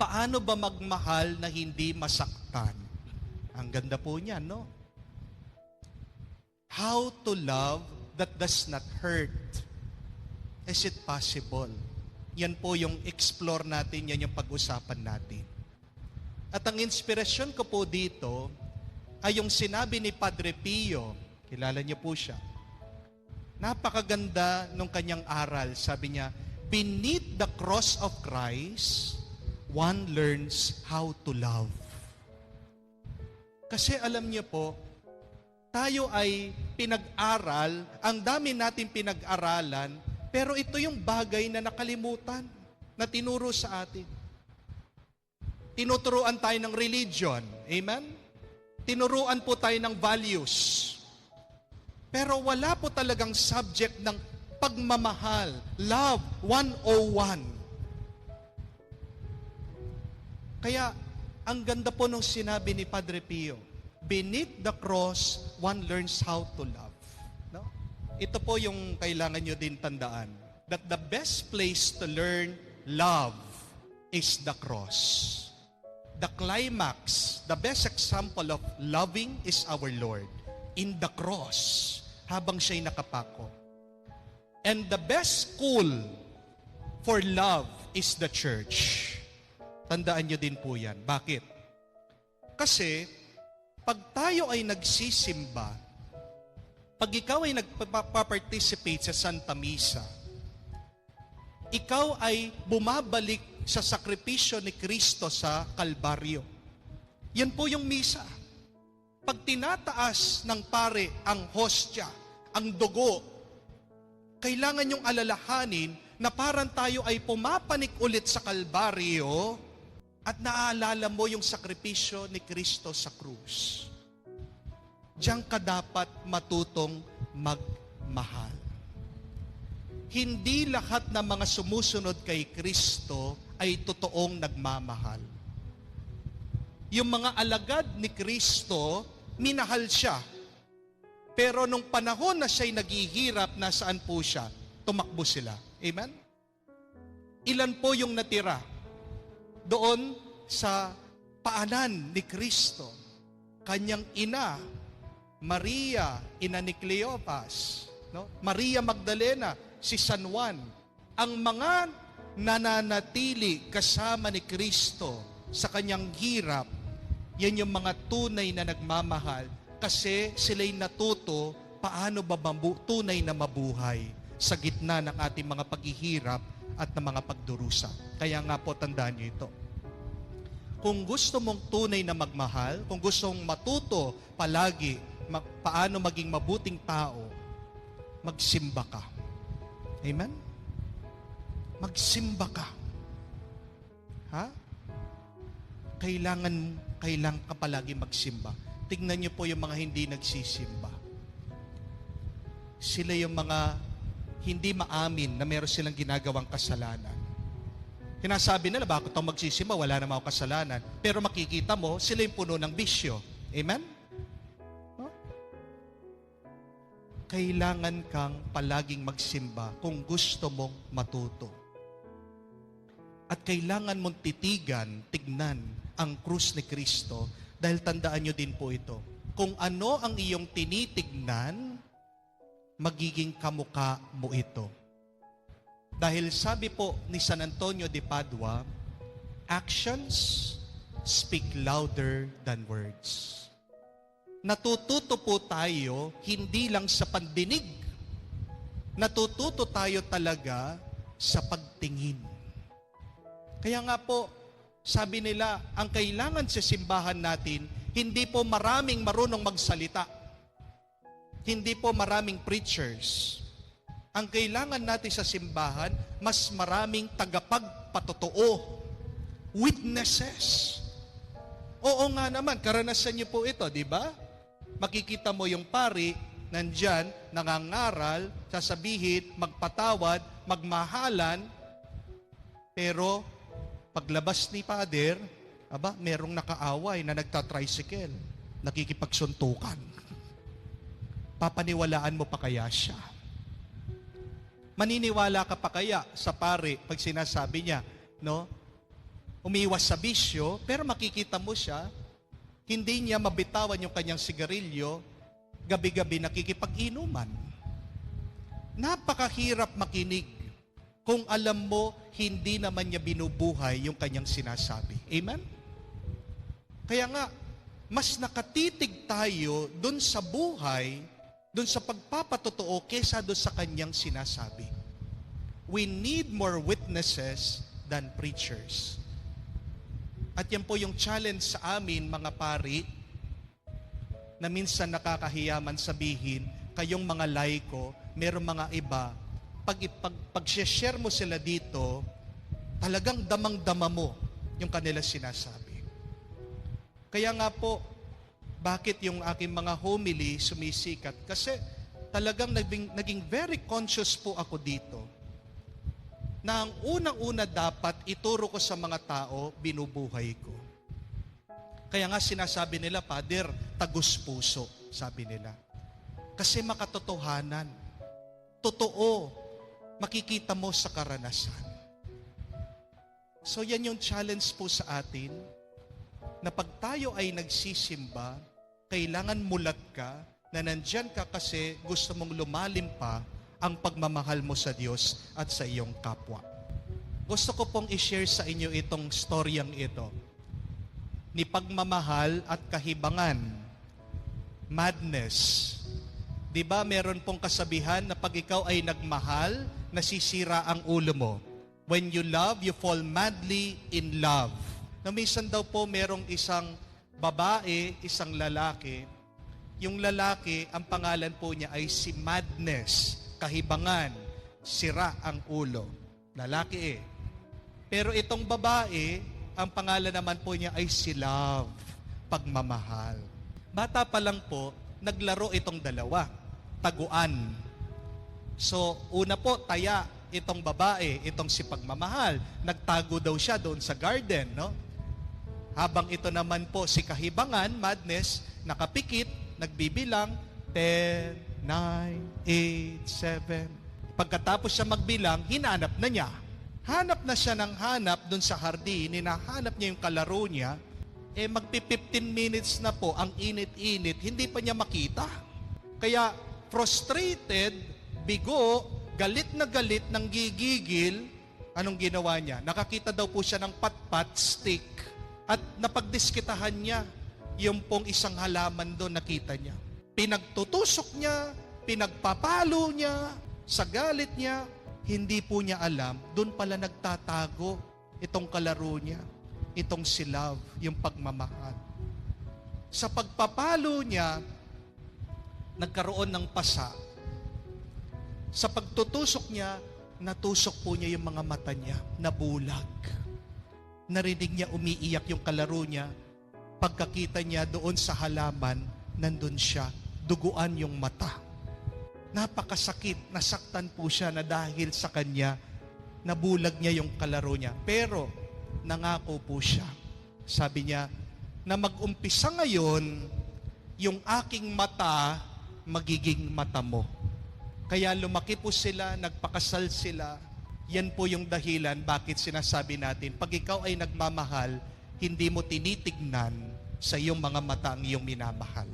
paano ba magmahal na hindi masaktan? Ang ganda po niya, no? How to love that does not hurt. Is it possible? Yan po yung explore natin, yan yung pag-usapan natin. At ang inspirasyon ko po dito ay yung sinabi ni Padre Pio. Kilala niyo po siya. Napakaganda nung kanyang aral. Sabi niya, beneath the cross of Christ, one learns how to love. Kasi alam niyo po, tayo ay pinag-aral, ang dami natin pinag-aralan, pero ito yung bagay na nakalimutan, na tinuro sa atin. Tinuturuan tayo ng religion, amen? Tinuruan po tayo ng values. Pero wala po talagang subject ng pagmamahal, love 101. Kaya, ang ganda po nung sinabi ni Padre Pio, beneath the cross, one learns how to love. No? Ito po yung kailangan nyo din tandaan, that the best place to learn love is the cross. The climax, the best example of loving is our Lord in the cross, habang siya'y nakapako. And the best school for love is the church. Tandaan nyo din po yan. Bakit? Kasi, pag tayo ay nagsisimba, pag ikaw ay nagpa-participate sa Santa Misa, ikaw ay bumabalik sa sakripisyo ni Kristo sa Kalbaryo. Yan po yung misa. Pag tinataas ng pare ang hostya, ang dugo, kailangan yung alalahanin na parang tayo ay pumapanik ulit sa Kalbaryo at naaalala mo yung sakripisyo ni Kristo sa krus. Diyan ka dapat matutong magmahal. Hindi lahat ng mga sumusunod kay Kristo ay totoong nagmamahal. Yung mga alagad ni Kristo, minahal siya. Pero nung panahon na siya'y naghihirap, nasaan po siya? Tumakbo sila. Amen? Ilan po yung natira doon sa paanan ni Kristo? Kanyang ina, Maria, ina ni Cleopas, no? Maria Magdalena, si San Juan. Ang mga nananatili kasama ni Kristo sa kanyang hirap, yan yung mga tunay na nagmamahal kasi sila'y natuto paano ba tunay na mabuhay sa gitna ng ating mga paghihirap at ng mga pagdurusa. Kaya nga po, tandaan niyo ito. Kung gusto mong tunay na magmahal, kung gusto mong matuto palagi paano maging mabuting tao, magsimba ka. Amen? Magsimba ka. Ha? Kailangan ka palagi magsimba. Tingnan niyo po yung mga hindi nagsisimba. Sila yung mga hindi maamin na meron silang ginagawang kasalanan. Sinasabi nila, bakit ako magsisimba? Wala naman ako kasalanan. Pero makikita mo, sila yung puno ng bisyo. Amen? Huh? Kailangan kang palaging magsimba kung gusto mong matuto. At kailangan mong tignan ang krus ni Kristo dahil tandaan nyo din po ito. Kung ano ang iyong tinitignan, magiging kamukha mo ito. Dahil sabi po ni San Antonio de Padua, actions speak louder than words. Natututo po tayo hindi lang sa pandinig. Natututo tayo talaga sa pagtingin. Kaya nga po, sabi nila, ang kailangan sa simbahan natin, hindi po maraming marunong magsalita. Hindi po maraming preachers. Ang kailangan natin sa simbahan, mas maraming tagapagpatotoo. Witnesses. Oo nga naman, karanasan niyo po ito, di ba? Makikita mo yung pari, nandyan, nangangaral, sasabihin, magpatawad, magmahalan, pero paglabas ni Father, merong nakaaway na nagtatricycle, nakikipagsuntukan. Papaniwalaan mo pa kaya siya? Maniniwala ka pa kaya sa pare pag sinasabi niya, no? umiwas sa bisyo, pero makikita mo siya, hindi niya mabitawan yung kanyang sigarilyo, gabi-gabi nakikipag-inuman. Napakahirap makinig kung alam mo hindi naman niya binubuhay yung kanyang sinasabi. Amen? Kaya nga, mas nakatitig tayo dun sa buhay, dun sa pagpapatotoo kesa dun sa kanyang sinasabi. We need more witnesses than preachers. At yan po yung challenge sa amin, mga pari, na minsan nakakahiyaman sabihin, kayong mga laiko, merong mga iba, pag-share mo sila dito, talagang damang-dama mo yung kanila sinasabi. Kaya nga po, bakit yung aking mga homily sumisikat? Kasi talagang naging very conscious po ako dito na ang unang-una dapat ituro ko sa mga tao, binubuhay ko. Kaya nga sinasabi nila, Father, tagus puso, sabi nila. Kasi makatotohanan. Totoo, makikita mo sa karanasan. So yan yung challenge po sa atin, na pag tayo ay nagsisimba, kailangan mulat ka, na nandyan ka kasi gusto mong lumalim pa ang pagmamahal mo sa Diyos at sa iyong kapwa. Gusto ko pong i-share sa inyo itong storyang ito, ni pagmamahal at kahibangan, madness. Di ba meron pong kasabihan na pag ikaw ay nagmahal, nasisira ang ulo mo. When you love, you fall madly in love. Na minsan daw po merong isang babae, isang lalaki. Yung lalaki, ang pangalan po niya ay si Madness, kahibangan, sira ang ulo. Lalaki eh. Pero itong babae, ang pangalan naman po niya ay si Love, pagmamahal. Bata pa lang po, naglaro itong dalawa, taguan. So, una po, taya itong babae, itong si pagmamahal. Nagtago daw siya doon sa garden, no? Habang ito naman po si kahibangan, Madness, nakapikit, nagbibilang, 10, 9, 8, 7. Pagkatapos siya magbilang, hinanap na niya. Hanap na siya ng hanap dun sa hardin, hinahanap niya yung kalaro niya, magpi-15 minutes na po, ang init-init, hindi pa niya makita. Kaya frustrated, bigo, galit nang gigigil, anong ginawa niya? Nakakita daw po siya ng pat-pat stick at napagdiskitahan niya yung pong isang halaman doon, nakita niya. Pinagtutusok niya, pinagpapalo niya, sa galit niya, hindi po niya alam, doon pala nagtatago itong kalaro niya, itong si Love, yung pagmamahal. Sa pagpapalo niya, nagkaroon ng pasa. Sa pagtutusok niya, natusok po niya yung mga mata niya, nabulag. Narinig niya umiiyak yung kalaro niya. Pagkakita niya doon sa halaman, nandun siya, duguan yung mata. Napakasakit, nasaktan po siya na dahil sa kanya, nabulag niya yung kalaro niya. Pero, nangako po siya. Sabi niya, na mag-umpisa ngayon, yung aking mata, magiging mata mo. Kaya lumaki po sila, nagpakasal sila. Yan po yung dahilan bakit sinasabi natin, pag ikaw ay nagmamahal, hindi mo tinitignan sa iyong mga mata ang iyong minamahal.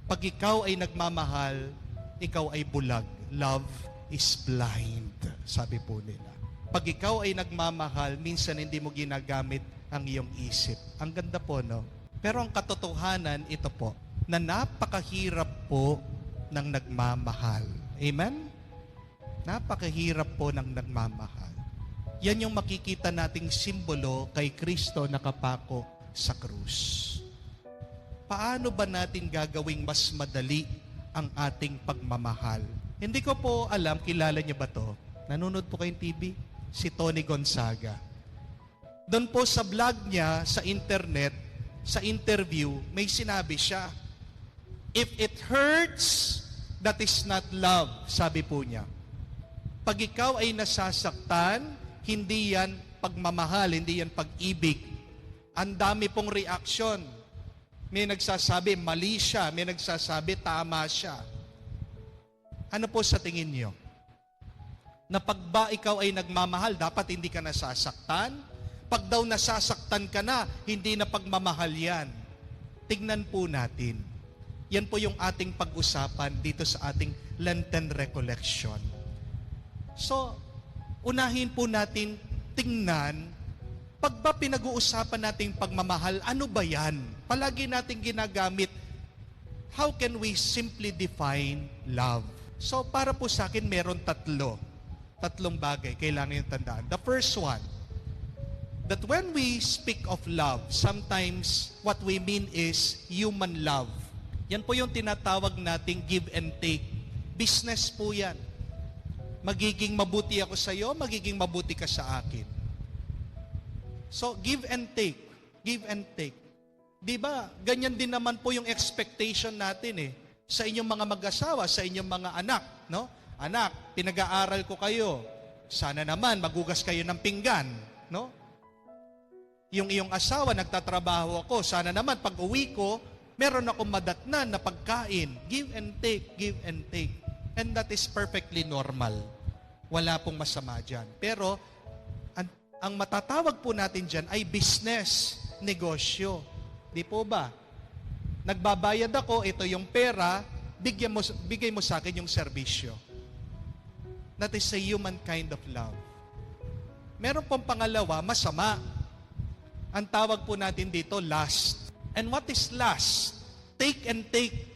Pag ikaw ay nagmamahal, ikaw ay bulag. Love is blind, sabi po nila. Pag ikaw ay nagmamahal, minsan hindi mo ginagamit ang iyong isip. Ang ganda po, no? Pero ang katotohanan, ito po, na napakahirap po ng nagmamahal. Amen? Napakahirap po ng nagmamahal. Yan yung makikita nating simbolo kay Kristo nakapako sa krus. Paano ba natin gagawing mas madali ang ating pagmamahal? Hindi ko po alam, kilala niyo ba to? Nanonood po kayong TV? Si Tony Gonzaga. Doon po sa vlog niya, sa internet, sa interview, may sinabi siya, if it hurts, that is not love, sabi po niya. Pag ikaw ay nasasaktan, hindi yan pagmamahal, hindi yan pag-ibig. Ang dami pong reaksyon. May nagsasabi, mali siya. May nagsasabi, tama siya. Ano po sa tingin niyo? Na pag ba ikaw ay nagmamahal, dapat hindi ka nasasaktan? Kapag daw nasasaktan ka na, hindi na pagmamahal yan. Tignan po natin. Yan po yung ating pag-usapan dito sa ating Lenten Recollection. So, unahin po natin tingnan, pag ba pinag-uusapan nating pagmamahal, ano ba yan? Palagi nating ginagamit, how can we simply define love? So, para po sa akin, meron tatlong bagay kailangan yung tandaan. The first one, that when we speak of love, sometimes what we mean is human love. Yan po yung tinatawag nating give and take. Business po yan. Magiging mabuti ako sa iyo, magiging mabuti ka sa akin. So, give and take. Give and take. Di ba? Ganyan din naman po yung expectation natin sa inyong mga mag-asawa, sa inyong mga anak, no? Anak, pinag-aaral ko kayo. Sana naman magugas kayo ng pinggan, no? Yung iyong asawa, nagtatrabaho ako. Sana naman pag uwi ko, meron akong madatnan na pagkain. Give and take, give and take. And that is perfectly normal. Wala pong masama dyan. Pero, ang matatawag po natin dyan ay business, negosyo. Di po ba? Nagbabayad ako, ito yung pera, bigay mo sa akin yung serbisyo. That is a human kind of love. Meron pong pangalawa, masama. Ang tawag po natin dito, lust. And what is lust? Take and take.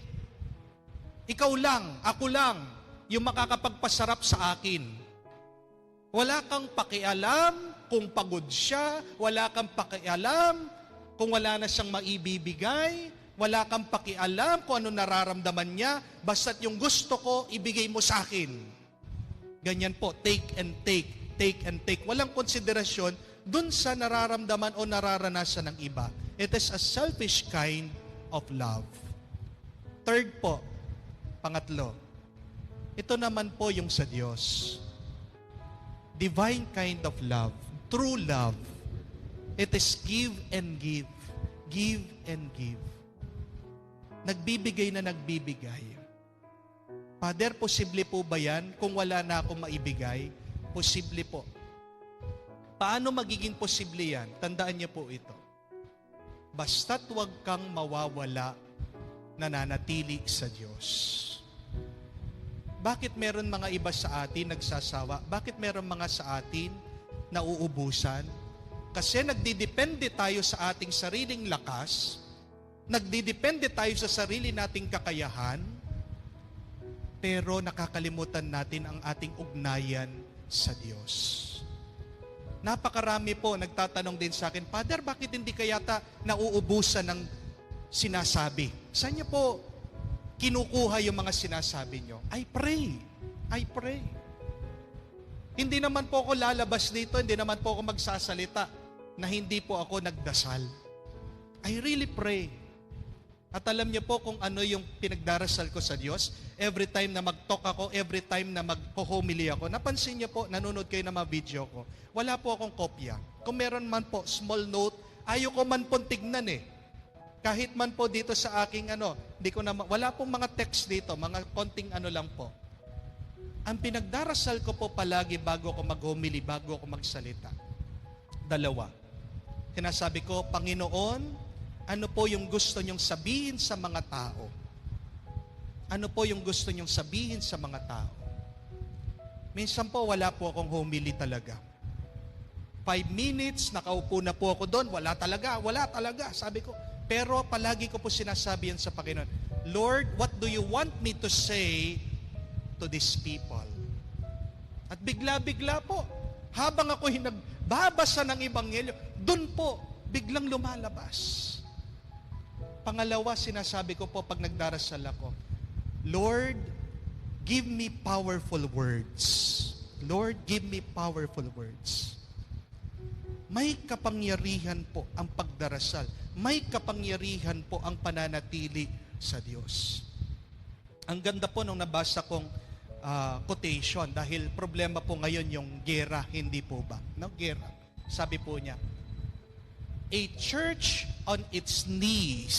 Ikaw lang, ako lang, yung makakapagpasarap sa akin. Wala kang pakialam kung pagod siya, wala kang pakialam kung wala na siyang maibibigay, wala kang pakialam kung ano nararamdaman niya, basta't yung gusto ko, ibigay mo sa akin. Ganyan po, take and take, take and take. Walang konsiderasyon dun sa nararamdaman o nararanasan ng iba. It is a selfish kind of love. Third po, pangatlo, ito naman po yung sa Diyos. Divine kind of love, true love. It is give and give, give and give. Nagbibigay na nagbibigay. Father, posible po ba yan kung wala na akong maibigay? Posible po. Paano magiging posible yan? Tandaan niyo po ito. Basta't huwag kang mawawala, nananatili sa Diyos. Bakit meron mga iba sa atin nagsasawa? Bakit meron mga sa atin nauubusan? Kasi nagdidepende tayo sa ating sariling lakas, nagdidepende tayo sa sarili nating kakayahan, pero nakakalimutan natin ang ating ugnayan sa Diyos. Napakarami po nagtatanong din sa akin, Father, bakit hindi kayata nauubusan ng sinasabi? Saan niyo po kinukuha yung mga sinasabi niyo? I pray. I pray. Hindi naman po ako lalabas dito, hindi naman po ako magsasalita na hindi po ako nagdasal. I really pray. At alam niyo po kung ano yung pinagdarasal ko sa Diyos, every time na mag-talk ako, every time na mag-homily ako, napansin niyo po, nanonood kayo ng mga video ko, wala po akong kopya. Kung meron man po, small note, ayaw ko man po tignan Kahit man po dito sa aking hindi ko na, wala pong mga text dito, mga konting lang po. Ang pinagdarasal ko po palagi bago ako mag-homily, bago ako magsalita. Dalawa. Sinasabi ko, Panginoon, ano po yung gusto niyong sabihin sa mga tao? Ano po yung gusto niyong sabihin sa mga tao? Minsan po, wala po akong homily talaga. 5 minutes, nakaupo na po ako doon, wala talaga, sabi ko. Pero palagi ko po sinasabi yan sa Panginoon, Lord, what do you want me to say to these people? At bigla-bigla po, habang ako nagbabasa ng Ebanghelyo, doon po, biglang lumalabas. Pangalawa, sinasabi ko po pag nagdarasal ako, Lord, give me powerful words. Lord, give me powerful words. May kapangyarihan po ang pagdarasal. May kapangyarihan po ang pananatili sa Diyos. Ang ganda po nung nabasa kong quotation dahil problema po ngayon yung gera, hindi po ba? No, gera. Sabi po niya, a church on its knees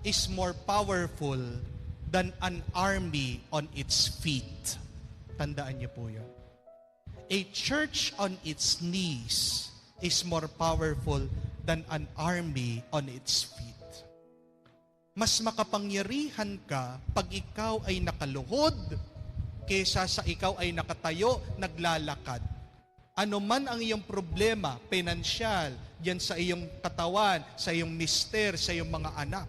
is more powerful than an army on its feet. Tandaan niyo po yun. A church on its knees is more powerful than an army on its feet. Mas makapangyarihan ka pag ikaw ay nakaluhod kaysa sa ikaw ay nakatayo, naglalakad. Ano man ang iyong problema, pinansyal, yan sa iyong katawan, sa iyong mister, sa iyong mga anak.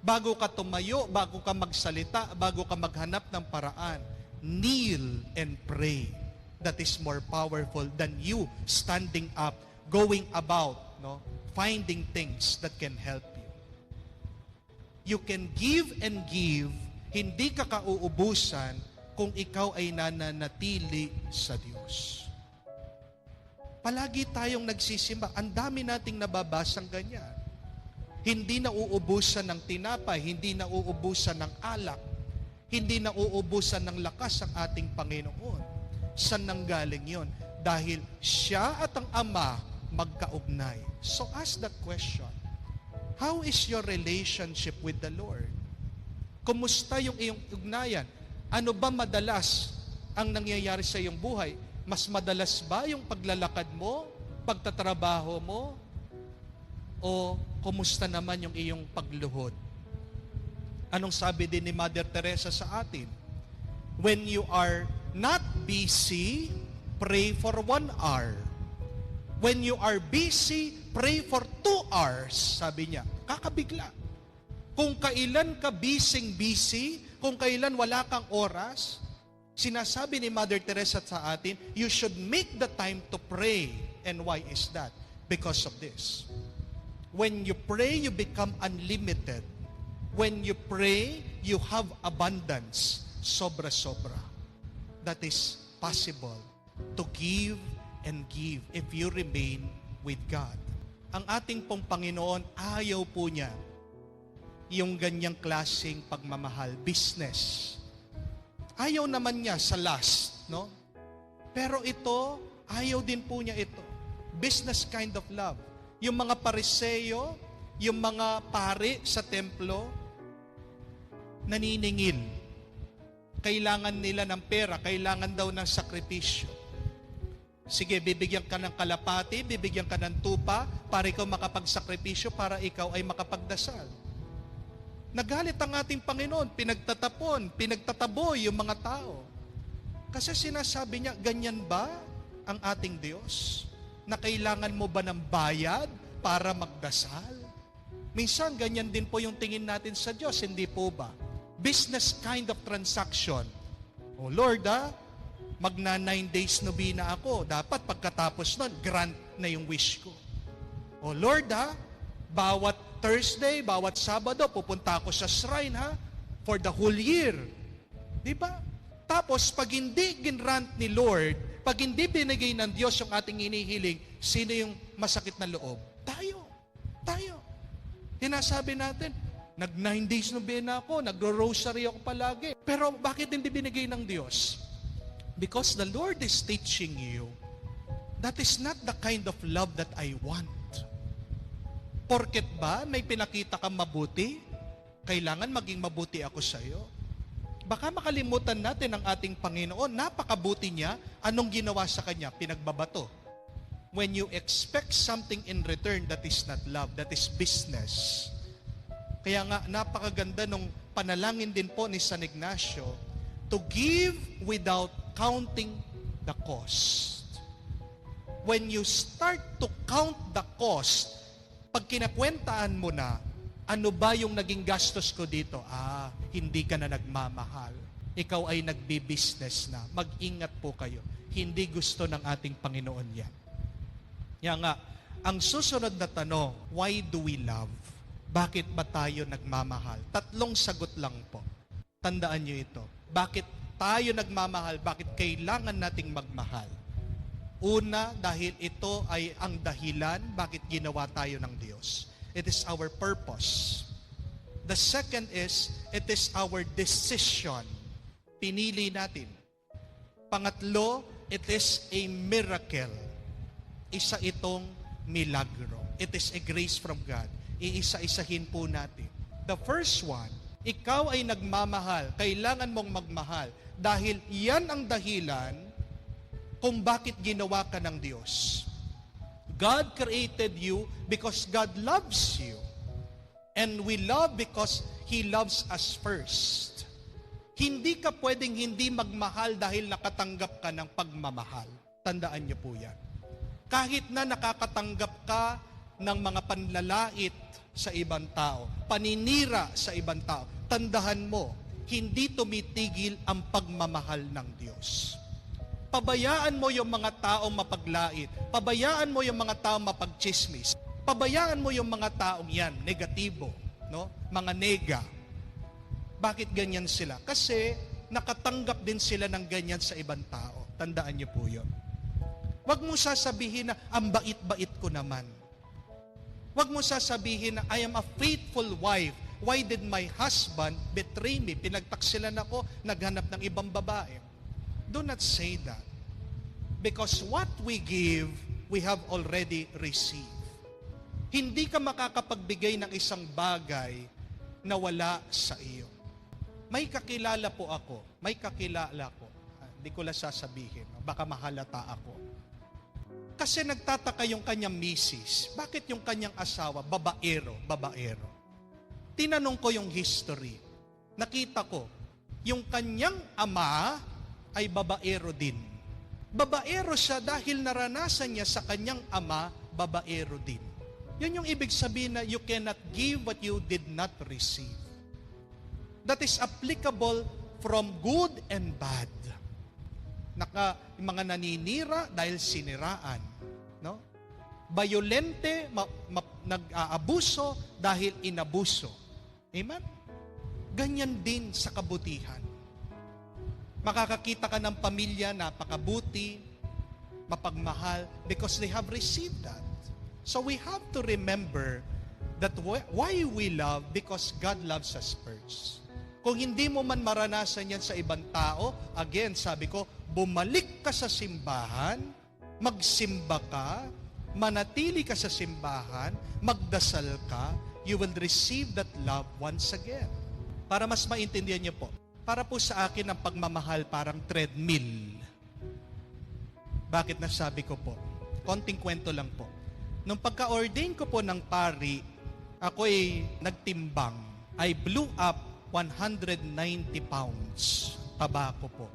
Bago ka tumayo, bago ka magsalita, bago ka maghanap ng paraan, kneel and pray. That is more powerful than you standing up, going about, finding things that can help you. You can give and give, hindi ka kauubusan kung ikaw ay nananatili sa Diyos. Palagi tayong nagsisimba. Ang dami nating nababasang ganyan. Hindi nauubusan ng tinapay, hindi nauubusan ng alak, hindi nauubusan ng lakas ang ating Panginoon. Saan nanggaling yun? Dahil siya at ang Ama magkaugnay. So ask that question. How is your relationship with the Lord? Kumusta yung iyong ugnayan? Ano ba madalas ang nangyayari sa iyong buhay? Mas madalas ba yung paglalakad mo, pagtatrabaho mo? O kumusta naman yung iyong pagluhod? Anong sabi din ni Mother Teresa sa atin? When you are not busy, pray for 1 hour. When you are busy, pray for 2 hours, sabi niya. Kakabigla. Kung kailan ka busy, kung kailan wala kang oras, sinasabi ni Mother Teresa sa atin, you should make the time to pray. And why is that? Because of this. When you pray, you become unlimited. When you pray, you have abundance. Sobra-sobra. That is possible to give and give if you remain with God. Ang ating pong Panginoon, ayaw po niya yung ganyang klaseng pagmamahal, business. Ayaw naman niya sa last, no? Pero ito, ayaw din po niya ito. Business kind of love. Yung mga Pariseo, yung mga pari sa templo, naniningil. Kailangan nila ng pera, kailangan daw ng sakripisyo. Sige, bibigyan ka ng kalapati, bibigyan ka ng tupa para ikaw makapagsakripisyo, para ikaw ay makapagdasal. Nagalit ang ating Panginoon, pinagtatabo yung mga tao. Kasi sinasabi niya, ganyan ba ang ating Diyos? Na kailangan mo ba ng bayad para magdasal? Minsan, ganyan din po yung tingin natin sa Diyos, hindi po ba? Business kind of transaction. Oh Lord, magna 9 days nobina ako. Dapat pagkatapos nun, grant na yung wish ko. Oh Lord, bawat Thursday, bawat Sabado, pupunta ako sa shrine, for the whole year. Diba? Tapos, pag hindi ginrant ni Lord, pag hindi binigay ng Diyos yung ating inihiling, sino yung masakit na loob? Tayo. Hinasabi natin, nag 9 days nobina ako, nagro-rosary ako palagi. Pero bakit hindi binigay ng Diyos? Because the Lord is teaching you, that is not the kind of love that I want. Porket ba may pinakita kang mabuti, kailangan maging mabuti ako sa iyo? Baka makalimutan natin ang ating Panginoon, napakabuti niya, anong ginawa sa Kanya? Pinagbabato. When you expect something in return, that is not love, that is business. Kaya nga, napakaganda nung panalangin din po ni San Ignacio, to give without counting the cost. When you start to count the cost, pag kinakwentaan mo na, ano ba yung naging gastos ko dito? Hindi ka na nagmamahal. Ikaw ay nagbi-business na. Mag-ingat po kayo. Hindi gusto ng ating Panginoon yan. Kaya nga, ang susunod na tanong, why do we love? Bakit ba tayo nagmamahal? 3 sagot lang po. Tandaan nyo ito. Bakit tayo nagmamahal? Bakit kailangan nating magmahal? Una, dahil ito ay ang dahilan bakit ginawa tayo ng Diyos. It is our purpose. The second is, it is our decision. Pinili natin. Pangatlo, it is a miracle. Isa itong milagro. It is a grace from God. Iisa-isahin po natin. The first one, ikaw ay nagmamahal. Kailangan mong magmahal. Dahil yan ang dahilan kung bakit ginawa ka ng Diyos. God created you because God loves you. And we love because He loves us first. Hindi ka pwedeng hindi magmahal dahil nakatanggap ka ng pagmamahal. Tandaan niyo po yan. Kahit na nakakatanggap ka ng mga panlalait sa ibang tao, paninira sa ibang tao, tandahan mo, hindi tumitigil ang pagmamahal ng Diyos. Pabayaan mo yung mga taong mapaglait. Pabayaan mo yung mga taong mapagchismis. Pabayaan mo yung mga taong yan, negatibo, no? Mga nega. Bakit ganyan sila? Kasi nakatanggap din sila ng ganyan sa ibang tao. Tandaan niyo po yun. Huwag mo sasabihin na, ang bait-bait ko naman. Huwag mo sasabihin na, I am a faithful wife. Why did my husband betray me? Pinagtaksilan ako, naghanap ng ibang babae. Do not say that. Because what we give, we have already received. Hindi ka makakapagbigay ng isang bagay na wala sa iyo. May kakilala po ako. May kakilala ko. Hindi ko lang sasabihin. Baka mahalata ako. Kasi nagtataka yung kanyang misis. Bakit yung kanyang asawa, babaero? Tinanong ko yung history. Nakita ko, yung kanyang ama ay babaero din. Babaero siya dahil naranasan niya sa kanyang ama, babaero din. Yun yung ibig sabihin na you cannot give what you did not receive. That is applicable from good and bad. Yung mga naninira dahil siniraan. No? Bayolente, nag-aabuso dahil inabuso. Amen? Ganyan din sa kabutihan. Makakakita ka ng pamilya napakabuti, mapagmahal, because they have received that. So we have to remember that why we love, because God loves us first. Kung hindi mo man maranasan yan sa ibang tao, again, sabi ko, bumalik ka sa simbahan, magsimba ka, manatili ka sa simbahan, magdasal ka, you will receive that love once again. Para mas maintindihan niyo po, para po sa akin ang pagmamahal parang treadmill. Bakit nasabi ko po? Konting kwento lang po. Nung pagka-ordain ko po ng pari, ako'y nagtimbang. I blew up 190 pounds. Taba ko po.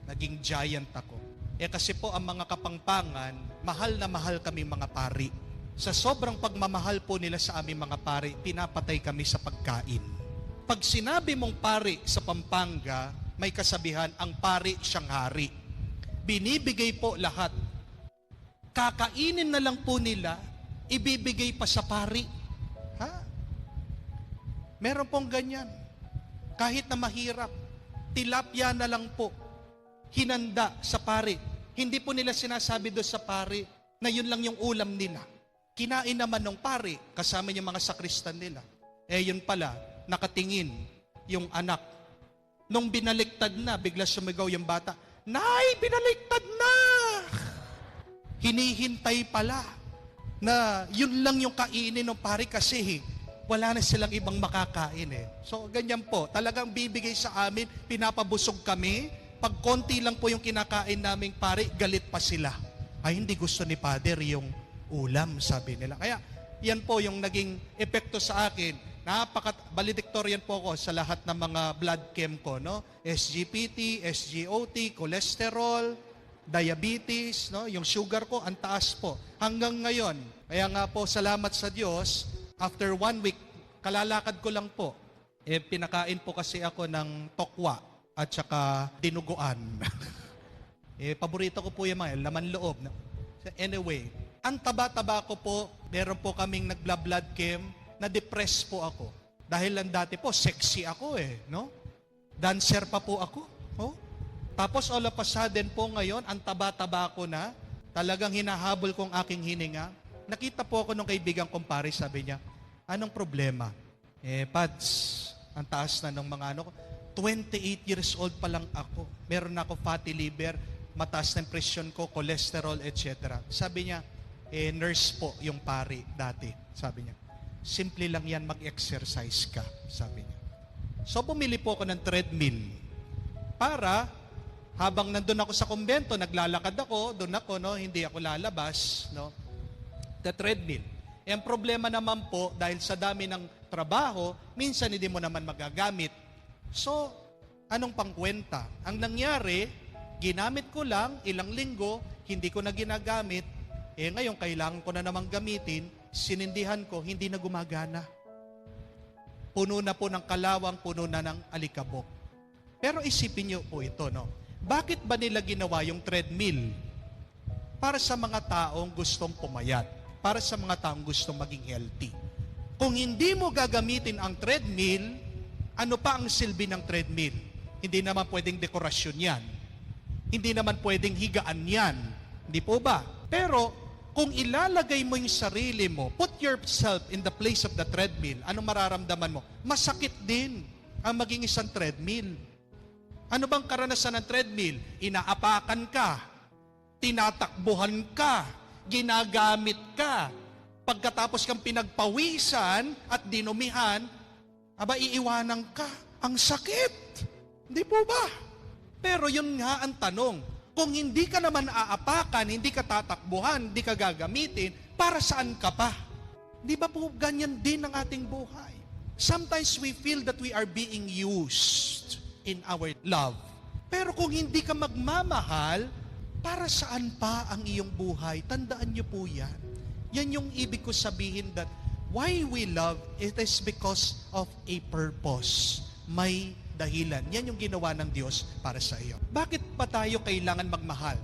Naging giant ako. Kasi po ang mga Kapampangan, mahal na mahal kami mga pari. Sa sobrang pagmamahal po nila sa aming mga pari, pinapatay kami sa pagkain. Pag sinabi mong pari sa Pampanga, may kasabihan, ang pari siyang hari. Binibigay po lahat. Kakainin na lang po nila, ibibigay pa sa pari. Ha? Meron pong ganyan. Kahit na mahirap, tilapia na lang po, hinanda sa pari. Hindi po nila sinasabi doon sa pari na yun lang yung ulam nila. Kinain naman ng pari, kasama yung mga sakristan nila. Yun pala, nakatingin yung anak. Nung binaliktad na, bigla sumigaw yung bata, Nay, binaliktad na! Hinihintay pala na yun lang yung kainin ng pari kasi wala na silang ibang makakain So, ganyan po. Talagang bibigay sa amin, pinapabusog kami. Pag konti lang po yung kinakain naming pari, galit pa sila. Ay, hindi gusto ni Father yung ulam, sabi nila. Kaya, yan po yung naging epekto sa akin. Valedictorian po ako sa lahat ng mga blood chem ko, no? SGPT, SGOT, cholesterol, diabetes, no? Yung sugar ko, ang taas po. Hanggang ngayon, kaya nga po, salamat sa Diyos, after 1 week, kalalakad ko lang po. Pinakain po kasi ako ng tokwa at saka dinuguan. Paborito ko po yung mga laman loob. Anyway, ang taba-taba ko po, meron po kaming nagla-blood chem, na-depress po ako. Dahil lang dati po, sexy ako no? Dancer pa po ako. Oh? Tapos all of a sudden po ngayon, ang taba-taba ko na, talagang hinahabol kong aking hininga. Nakita po ako nung kaibigan kong pare, sabi niya, anong problema? Pads, ang taas na ng mga 28 years old pa lang ako. Meron na ako fatty liver, mataas na presyon ko, cholesterol, etc. Sabi niya, nurse po yung pare dati. Sabi niya, simple lang yan, mag-exercise ka, sabi niya. So, bumili po ako ng treadmill para habang nandun ako sa kumbento, naglalakad ako, doon ako, no, hindi ako lalabas, no. The treadmill. E ang problema naman po, dahil sa dami ng trabaho, minsan hindi mo naman magagamit. So, anong pangkwenta? Ang nangyari, ginamit ko lang, ilang linggo, hindi ko na ginagamit, ngayon kailangan ko na namang gamitin, sinindihan ko, hindi na gumagana. Puno na po ng kalawang, puno na ng alikabok. Pero isipin niyo po ito, no? Bakit ba nila ginawa yung treadmill? Para sa mga taong gustong pumayat. Para sa mga taong gustong maging healthy. Kung hindi mo gagamitin ang treadmill, ano pa ang silbi ng treadmill? Hindi naman pwedeng dekorasyon yan. Hindi naman pwedeng higaan yan. Hindi po ba? Pero, kung ilalagay mo yung sarili mo, put yourself in the place of the treadmill, anong mararamdaman mo? Masakit din ang maging isang treadmill. Ano bang karanasan ng treadmill? Inaapakan ka, tinatakbuhan ka, ginagamit ka. Pagkatapos kang pinagpawisan at dinumihan, iiwanan ka. Ang sakit. Hindi po ba? Pero yun nga ang tanong. Kung hindi ka naman aapakan, hindi ka tatakbuhan, hindi ka gagamitin, para saan ka pa? Di ba po ganyan din ang ating buhay? Sometimes we feel that we are being used in our love. Pero kung hindi ka magmamahal, para saan pa ang iyong buhay? Tandaan niyo po yan. Yan yung ibig ko sabihin that why we love, it is because of a purpose. May dahilan. Yan yung ginawa ng Diyos para sa iyo. Bakit pa tayo kailangan magmahal?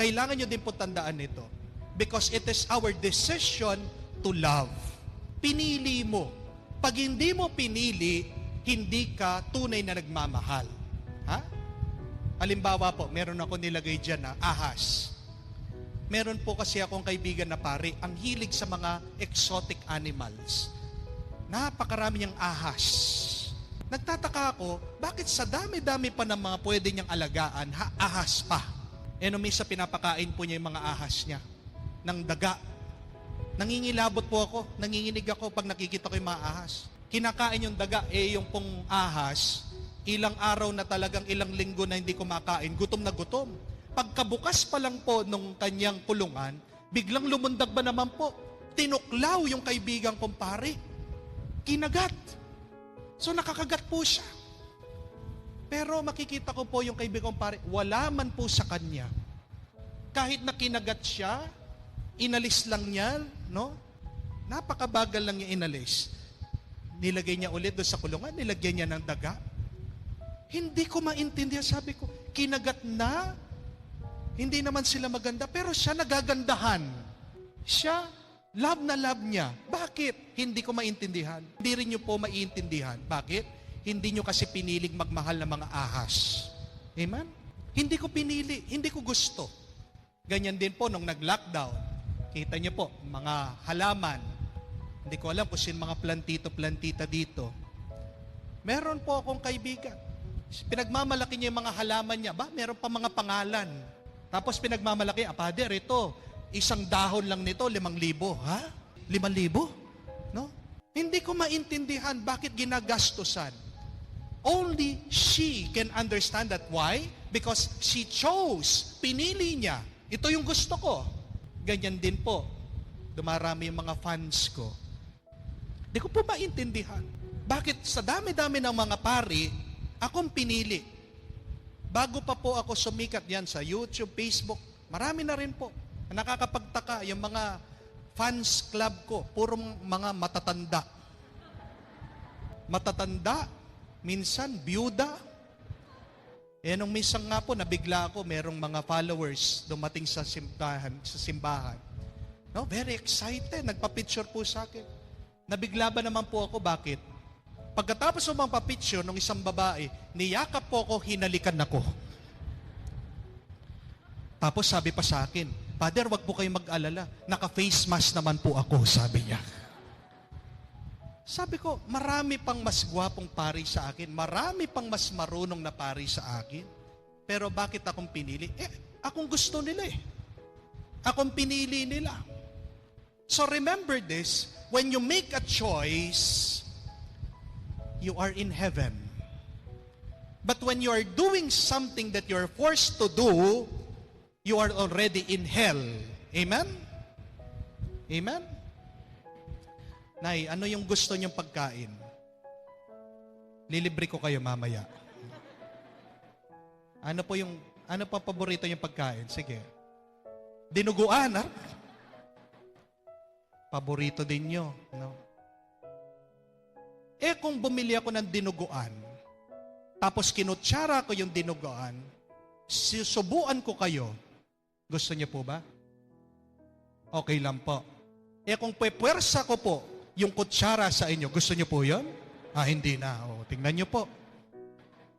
Kailangan nyo din po tandaan ito. Because it is our decision to love. Pinili mo. Pag hindi mo pinili, hindi ka tunay na nagmamahal. Ha? Halimbawa po, meron ako nilagay dyan na ahas. Meron po kasi akong kaibigan na pare, ang hilig sa mga exotic animals. Napakarami niyang ahas. Nagtataka ako, bakit sa dami-dami pa ng mga pwede niyang alagaan, ahas pa? Nung misa pinapakain po niya yung mga ahas niya ng daga. Nangingilabot po ako, nanginginig ako pag nakikita ko yung mga ahas. Kinakain yung daga, yung pong ahas, ilang araw na talagang ilang linggo na hindi kumakain, gutom na gutom. Pagkabukas pa lang po nung kanyang kulungan, biglang lumundag ba naman po, tinuklaw yung kaibigang kong pare. Kinagat. So nakakagat po siya. Pero makikita ko po yung kaibigang kong pare, wala man po sa kanya. Kahit na kinagat siya, inalis lang niya, no? Napakabagal lang niya inalis. Nilagay niya ulit doon sa kulungan, nilagyan niya ng daga. Hindi ko maintindihan, sabi ko, kinagat na, hindi naman sila maganda, pero siya nagagandahan. Siya, love na love niya. Bakit? Hindi ko maintindihan. Hindi rin niyo po maintindihan. Bakit? Hindi niyo kasi piniling magmahal ng mga ahas. Amen? Hindi ko pinili, hindi ko gusto. Ganyan din po nung nag-lockdown. Kita niyo po, mga halaman. Hindi ko alam kung sino mga plantito-plantita dito. Meron po akong kaibigan. Pinagmamalaki niya yung mga halaman niya. Meron pa mga pangalan. Tapos pinagmamalaki, Father, ito, isang dahon lang nito, 5,000. Ha? 5,000? No? Hindi ko maintindihan bakit ginagastusan. Only she can understand that. Why? Because she chose, pinili niya. Ito yung gusto ko. Ganyan din po. Dumarami yung mga fans ko. Hindi ko po maintindihan. Bakit sa dami-dami ng mga pari, akong pinili. Bago pa po ako sumikat yan sa YouTube, Facebook, marami na rin po. Nakakapagtaka yung mga fans club ko, puro mga matatanda. Matatanda, minsan byuda. Nung minsan nga po, nabigla ako, merong mga followers dumating sa simbahan. No, very excited, nagpa-picture po sa akin. Nabigla ba naman po ako, bakit? Pagkatapos ng mga papicture ng isang babae, niyakap po ako, hinalikan ako. Tapos sabi pa sa akin, Father, wag po kayong mag-alala. Naka-face mask naman po ako, sabi niya. Sabi ko, marami pang mas gwapong pari sa akin. Marami pang mas marunong na pari sa akin. Pero bakit akong pinili? Akong gusto nila eh. Akong pinili nila. So remember this, when you make a choice, you are in heaven. But when you are doing something that you are forced to do, you are already in hell. Amen? Amen? Nay, ano yung gusto niyong pagkain? Lilibre ko kayo mamaya. Ano pa paborito niyong pagkain? Sige. Dinuguan, ha? Paborito din niyo, no? Kung bumili ako ng dinuguan, tapos kinutsara ko yung dinuguan, susubuan ko kayo, gusto niyo po ba? Okay lang po. Kung pwepwersa ko po yung kutsara sa inyo, gusto niyo po yun? Hindi na. Tingnan niyo po.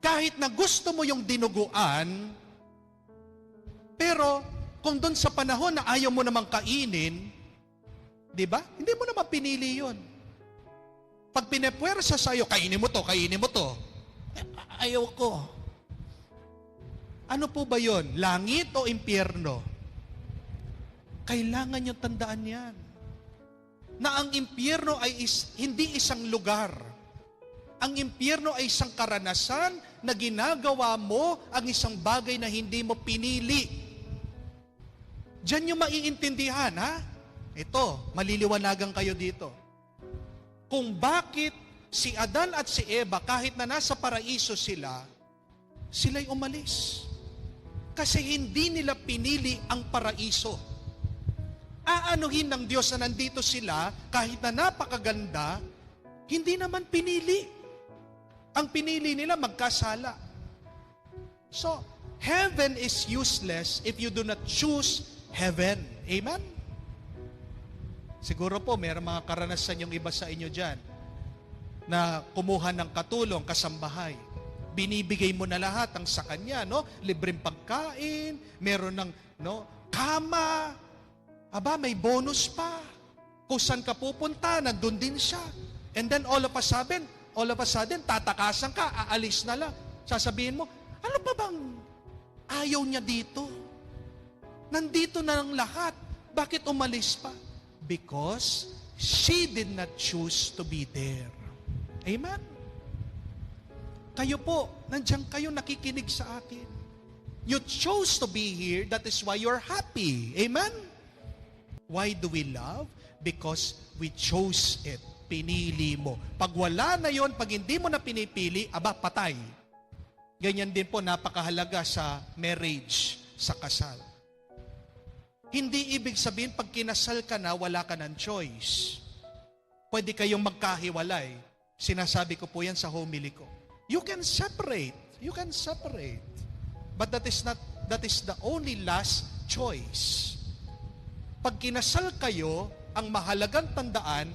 Kahit na gusto mo yung dinuguan, pero kung doon sa panahon na ayaw mo namang kainin, di ba? Hindi mo naman pinili yun. Pag pinepwersa sa'yo, kainin mo to, ayaw ko. Ano po ba yun? Langit o impyerno? Kailangan nyo tandaan yan. Na ang impyerno ay hindi isang lugar. Ang impyerno ay isang karanasan na ginagawa mo ang isang bagay na hindi mo pinili. Diyan nyo maiintindihan, ha? Ito, maliliwanagan kayo dito. Kung bakit si Adan at si Eva, kahit na nasa paraiso sila'y umalis. Kasi hindi nila pinili ang paraiso. Aanuhin ng Diyos na nandito sila, kahit na napakaganda, hindi naman pinili. Ang pinili nila magkasala. So, heaven is useless if you do not choose heaven. Amen? Siguro po, mayroong mga karanasan yung iba sa inyo dyan na kumuha ng katulong, kasambahay. Binibigay mo na lahat ang sa kanya, no? Libreng pagkain, meron ng kama. Aba, may bonus pa. Kung saan ka pupunta, nandun din siya. And then all of a sudden, tatakasan ka, aalis na lang. Sasabihin mo, ano ba bang ayaw niya dito? Nandito na lang lahat. Bakit umalis pa? Because she did not choose to be there. Amen? Kayo po, nandiyan kayo nakikinig sa akin. You chose to be here, that is why you're happy. Amen? Why do we love? Because we chose it. Pinili mo. Pag wala na yon, pag hindi mo na pinipili, patay. Ganyan din po, napakahalaga sa marriage, sa kasal. Hindi ibig sabihin, pag kinasal ka na, wala ka ng choice. Pwede kayong magkahiwalay. Sinasabi ko po yan sa homily ko. You can separate. But that is the only last choice. Pag kinasal kayo, ang mahalagang tandaan,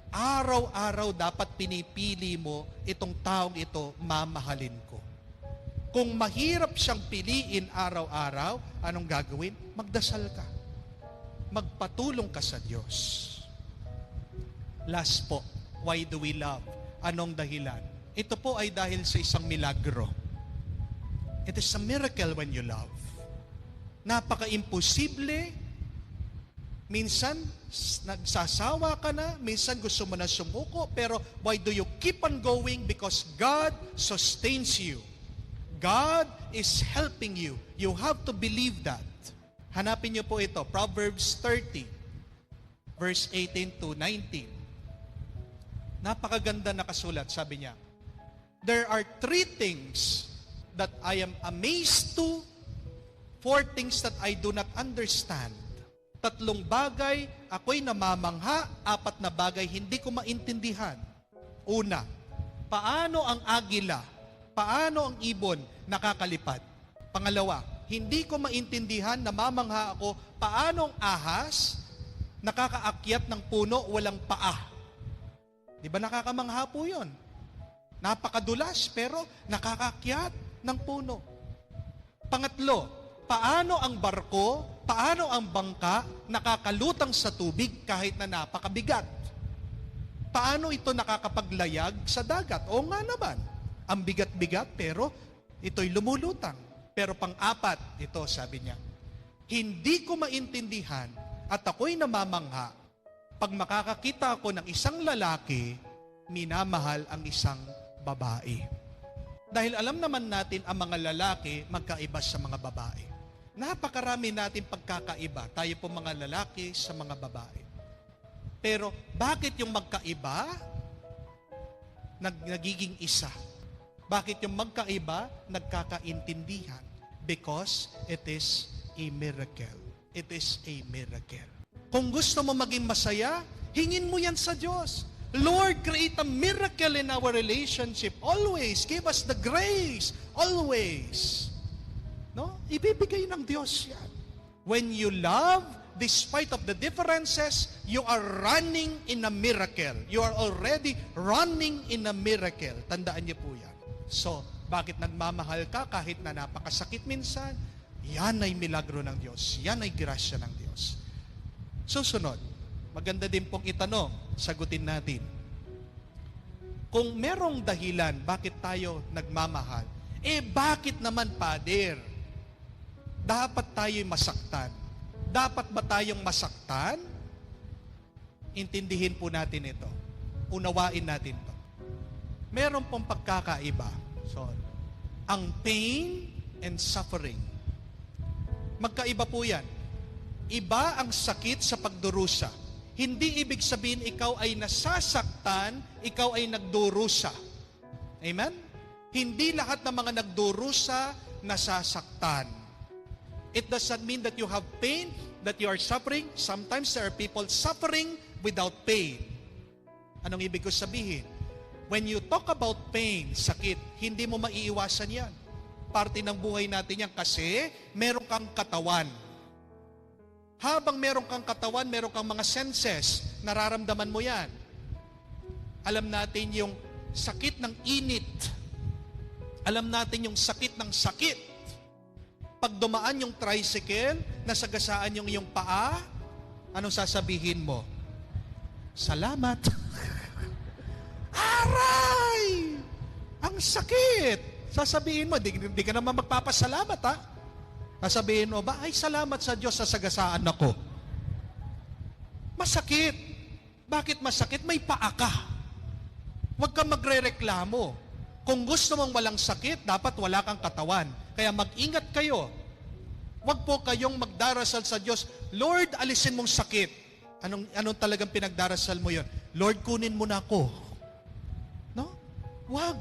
araw-araw dapat pinipili mo itong taong ito, mamahalin ko. Kung mahirap siyang piliin araw-araw, anong gagawin? Magdasal ka. Magpatulong ka sa Diyos. Last po, why do we love? Anong dahilan? Ito po ay dahil sa isang milagro. It is a miracle when you love. Napaka-imposible. Minsan, nagsasawa ka na. Minsan, gusto mo na sumuko. Pero why do you keep on going? Because God sustains you. God is helping you. You have to believe that. Hanapin niyo po ito. Proverbs 30, verse 18 to 19. Napakaganda na kasulat. Sabi niya, there are 3 things that I am amazed to, 4 things that I do not understand. 3 bagay ako'y namamangha, 4 na bagay hindi ko maintindihan. Una, paano ang agila, paano ang ibon nakakalipad? Pangalawa, hindi ko maintindihan, namamangha ako, paano ang ahas nakakaakyat ng puno walang paa? Di ba nakakamangha po yun? Napakadulas pero nakakaakyat ng puno. Pangatlo, paano ang barko, paano ang bangka nakakalutang sa tubig kahit na napakabigat? Paano ito nakakapaglayag sa dagat? O nga naman, ang bigat-bigat pero ito'y lumulutang. Pero pang-4, ito sabi niya, hindi ko maintindihan at ako'y namamangha pag makakakita ako ng isang lalaki, minamahal ang isang babae. Dahil alam naman natin ang mga lalaki magkaiba sa mga babae. Napakarami natin pagkakaiba, tayo po mga lalaki sa mga babae. Pero bakit yung magkaiba nagiging isa? Bakit yung magkaiba nagkakaintindihan? Because it is a miracle. It is a miracle. Kung gusto mo maging masaya, hingin mo yan sa Diyos. Lord, create a miracle in our relationship. Always. Give us the grace. Always. No? Ibibigay ng Diyos yan. When you love, despite of the differences, you are running in a miracle. You are already running in a miracle. Tandaan niyo po yan. So, bakit nagmamahal ka kahit na napakasakit minsan? Yan ay milagro ng Diyos. Yan ay grasya ng Diyos. Susunod, maganda din pong itanong, sagutin natin. Kung merong dahilan bakit tayo nagmamahal, bakit naman, Pader? Dapat tayo'y masaktan. Dapat ba tayong masaktan? Intindihin po natin ito. Unawain natin ito. Meron pong pagkakaiba. So, ang pain and suffering. Magkaiba po yan. Iba ang sakit sa pagdurusa. Hindi ibig sabihin ikaw ay nasasaktan, ikaw ay nagdurusa. Amen? Hindi lahat ng mga nagdurusa nasasaktan. It doesn't mean that you have pain, that you are suffering. Sometimes there are people suffering without pain. Anong ibig ko sabihin? When you talk about pain, sakit, hindi mo maiiwasan yan. Parte ng buhay natin yan kasi meron kang katawan. Habang meron kang katawan, meron kang mga senses, nararamdaman mo yan. Alam natin yung sakit ng init. Alam natin yung sakit ng sakit. Pag dumaan yung tricycle, nasagasaan yung iyong paa, anong sasabihin mo? Salamat. Aray! Ang sakit! Sasabihin mo, di ka naman magpapasalamat, ha? Sasabihin mo, ay salamat sa Diyos sa sagasaan ako. Masakit. Bakit masakit? May paa ka. Huwag kang magre-reklamo. Kung gusto mong walang sakit, dapat wala kang katawan. Kaya mag-ingat kayo. Huwag po kayong magdarasal sa Diyos, Lord, alisin mong sakit. Anong talagang pinagdarasal mo yon? Lord, kunin mo na ako. No? Huwag.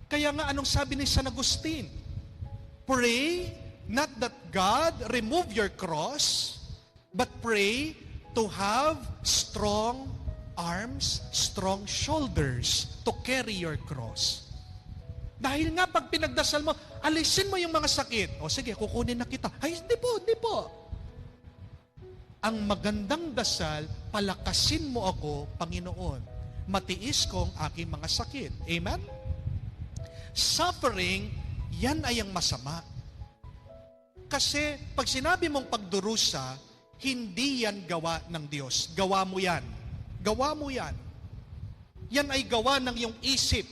Kaya nga, anong sabi ni San Agustin? Pray not that God remove your cross, but pray to have strong arms, strong shoulders to carry your cross. Dahil nga pag pinagdasal mo, alisin mo yung mga sakit. O sige, kukunin na kita. Ay, hindi po. Ang magandang dasal, palakasin mo ako, Panginoon. Matiis ko ang aking mga sakit. Amen? Suffering, yan ay ang masama. Kasi pag sinabi mong pagdurusa, hindi yan gawa ng Diyos. Gawa mo yan. Gawa mo yan. Yan ay gawa ng iyong isip.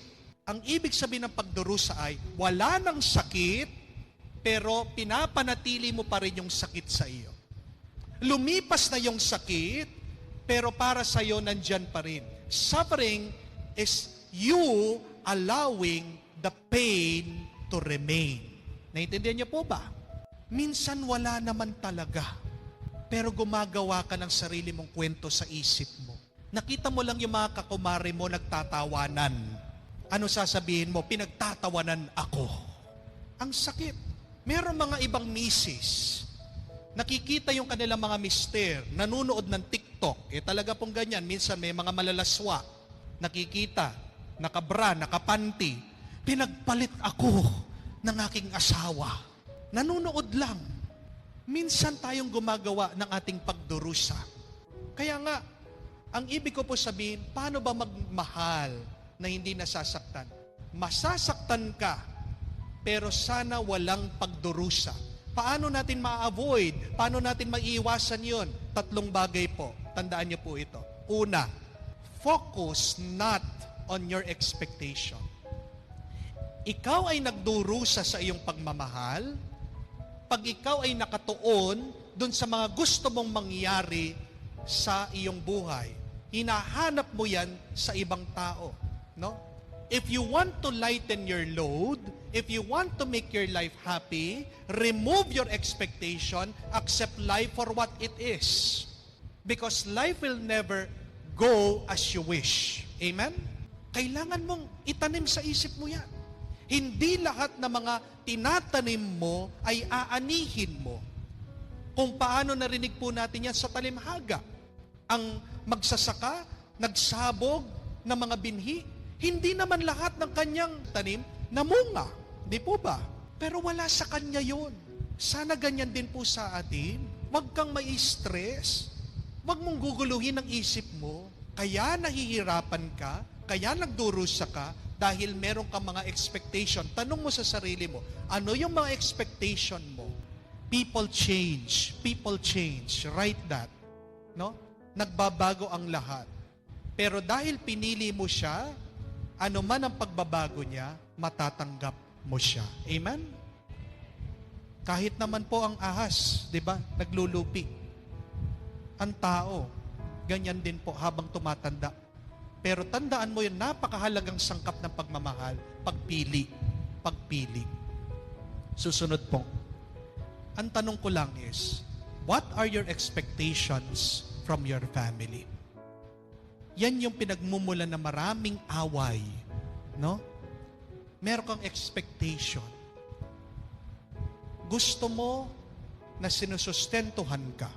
Ang ibig sabihin ng pagdurusa ay, wala ng sakit, pero pinapanatili mo pa rin yung sakit sa iyo. Lumipas na yung sakit, pero para sa iyo nandyan pa rin. Suffering is you allowing the pain to remain. Naintindihan niyo po ba? Minsan wala naman talaga, pero gumagawa ka ng sarili mong kwento sa isip mo. Nakita mo lang yung mga kakumare mo nagtatawanan. Ano sasabihin mo? Pinagtatawanan ako. Ang sakit. Meron mga ibang misis, nakikita yung kanilang mga mister, nanunood ng TikTok. Talaga pong ganyan. Minsan may mga malalaswa. Nakikita, nakabra, nakapanty. Pinagpalit ako ng aking asawa. Nanunood lang. Minsan tayong gumagawa ng ating pagdurusa. Kaya nga, ang ibig ko po sabihin, paano ba magmahal na hindi nasasaktan? Masasaktan ka, pero sana walang pagdurusa. Paano natin ma-avoid? Paano natin maiiwasan yon? 3 bagay po. Tandaan niyo po ito. Una, focus not on your expectation. Ikaw ay nagdurusa sa iyong pagmamahal, pag ikaw ay nakatuon dun sa mga gusto mong mangyari sa iyong buhay, hinahanap mo yan sa ibang tao. No? If you want to lighten your load, if you want to make your life happy, remove your expectation, accept life for what it is. Because life will never go as you wish. Amen? Kailangan mong itanim sa isip mo yan. Hindi lahat ng mga tinatanim mo ay aanihin mo. Kung paano narinig po natin yan sa talimhaga. Ang magsasaka, nagsabog ng mga binhi, hindi naman lahat ng kanyang tanim namunga. Di po ba? Pero wala sa kanya yun. Sana ganyan din po sa atin. Huwag kang mai-stress. Huwag mong guguluhin ang isip mo. Kaya nahihirapan ka, kaya nagdurusa ka, dahil meron kang mga expectation. Tanong mo sa sarili mo, ano yung mga expectation mo? People change. People change. Write that. No? Nagbabago ang lahat. Pero dahil pinili mo siya, ano man ang pagbabago niya, matatanggap mo siya. Amen? Kahit naman po ang ahas, di ba? Naglulupi. Ang tao, ganyan din po habang tumatanda. Pero tandaan mo yun, napakahalagang sangkap ng pagmamahal, pagpili. Pagpili. Susunod po. Ang tanong ko lang is, what are your expectations from your family? Yan yung pinagmumulan na maraming away. No? Meron kang expectation. Gusto mo na sinusustentuhan ka.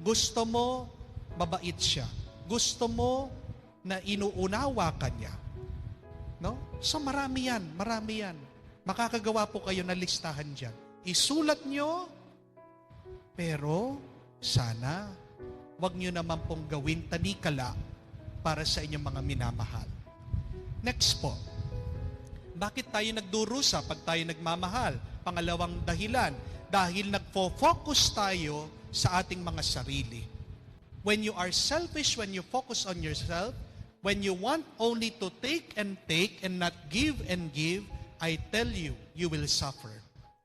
Gusto mo mabait siya. Gusto mo na inuunawa ka niya. No? So marami yan. Makakagawa po kayo na listahan dyan. Isulat nyo, pero sana wag nyo naman pong gawin tanikala para sa inyong mga minamahal. Next po. Bakit tayo nagdurusa pag tayo nagmamahal? Pangalawang dahilan, dahil nagfo-focus tayo sa ating mga sarili. When you are selfish, when you focus on yourself, when you want only to take and not give and give, I tell you, you will suffer.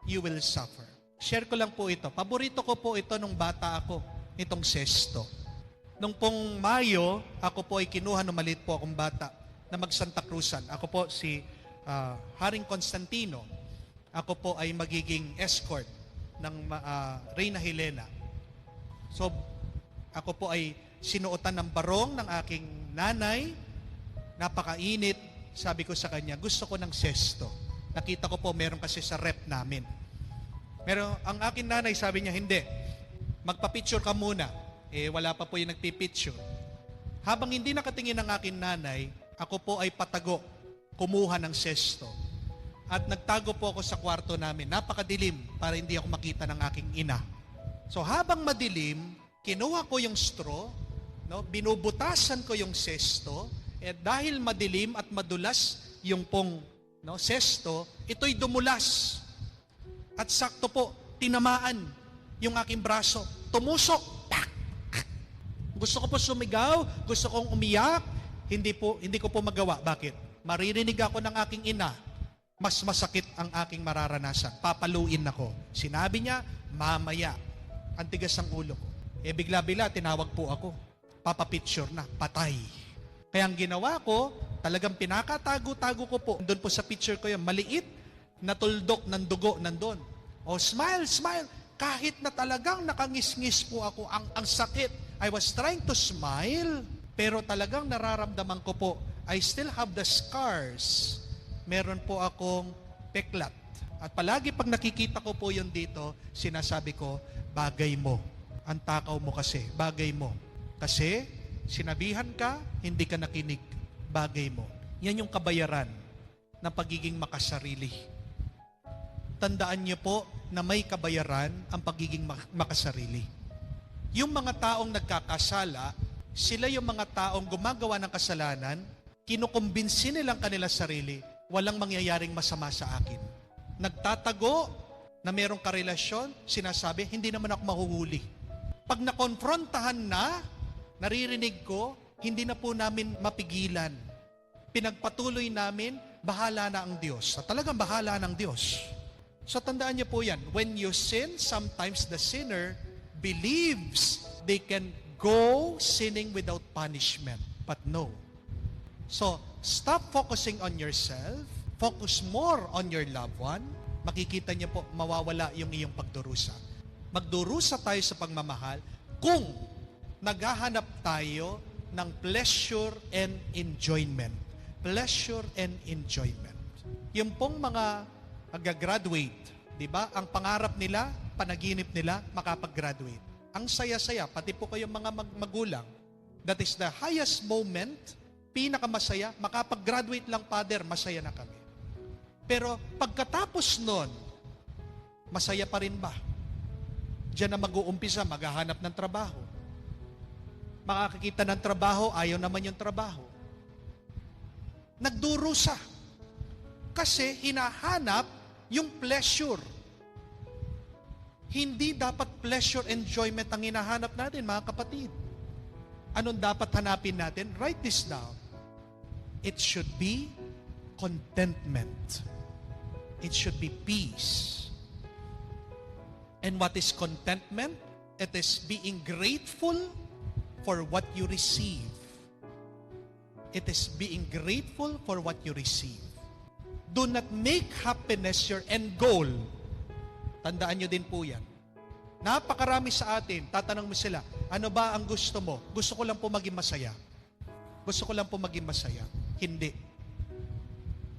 You will suffer. Share ko lang po ito. Paborito ko po ito nung bata ako, itong sesto. Nung pong Mayo, ako po ay kinuha nung maliit po akong bata na mag-Santa Cruzan. Ako po si Haring Constantino. Ako po ay magiging escort ng Reyna Helena. So, ako po ay sinuotan ng barong ng aking nanay. Napakainit. Sabi ko sa kanya, gusto ko ng sesto. Nakita ko po, meron kasi sa rep namin. Pero ang aking nanay, sabi niya, hindi. Magpa-picture ka muna. Wala pa po yung nagpipicture. Habang hindi nakatingin ang aking nanay, ako po ay patago, kumuha ng sesto. At nagtago po ako sa kwarto namin. Napakadilim para hindi ako makita ng aking ina. So habang madilim, kinuha ko yung straw, no? Binubutasan ko yung sesto, dahil madilim at madulas yung pong sesto, ito'y dumulas. At sakto po, tinamaan yung aking braso. Tumusok. Pak! Gusto ko po sumigaw, gusto kong umiyak, hindi ko po magawa. Bakit? Maririnig ako ng aking ina. Mas masakit ang aking mararanasan. Papaluin ako. Sinabi niya, mamaya. Ang tigas ng ulo ko. Bigla-bila, tinawag po ako. Papapicture na, patay. Kaya ang ginawa ko, talagang pinakatago-tago ko po. Doon po sa picture ko yun, maliit na tuldok ng dugo nandun. Smile, smile. Kahit na talagang nakangis-ngis po ako, ang sakit. I was trying to smile, pero talagang nararamdaman ko po, I still have the scars. Meron po akong peklat. At palagi pag nakikita ko po yun dito, sinasabi ko, bagay mo. Ang takaw mo kasi, bagay mo. Kasi, sinabihan ka, hindi ka nakinig. Bagay mo. Yan yung kabayaran ng pagiging makasarili. Tandaan niyo po na may kabayaran ang pagiging makasarili. Yung mga taong nagkakasala, sila yung mga taong gumagawa ng kasalanan, kinukumbinsi nilang kanila sarili, walang mangyayaring masama sa akin. Nagtatago na merong karelasyon, sinasabi, hindi naman ako mahuhuli. Pag nakonfrontahan na, naririnig ko, hindi na po namin mapigilan. Pinagpatuloy namin, bahala na ang Diyos. At talagang bahala ng Diyos. So tandaan niyo po yan, when you sin, sometimes the sinner believes they can go sinning without punishment. But no. So, stop focusing on yourself. Focus more on your loved one. Makikita niyo po, mawawala yung iyong pagdurusa. Magdurusa tayo sa pagmamahal kung naghahanap tayo ng pleasure and enjoyment. Pleasure and enjoyment. Yung pong mga mag-graduate, di ba? Ang pangarap nila, panaginip nila, makapag-graduate. Ang saya-saya, pati po kayong mga magulang, that is the highest moment, pinakamasaya, makapag-graduate lang, Father, masaya na kami. Pero pagkatapos nun, masaya pa rin ba? Diyan na mag-uumpisa, maghahanap ng trabaho. Makakakita ng trabaho, ayaw naman yung trabaho. Nagdurusa. Kasi hinahanap yung pleasure. Hindi dapat pleasure, enjoyment ang hinahanap natin, mga kapatid. Anong dapat hanapin natin? Write this down. It should be contentment. It should be peace. And what is contentment? It is being grateful for what you receive. It is being grateful for what you receive. Do not make happiness your end goal. Tandaan nyo din po yan. Napakarami sa atin, tatanong mo sila, ano ba ang gusto mo? Gusto ko lang po maging masaya. Gusto ko lang po maging masaya. Hindi.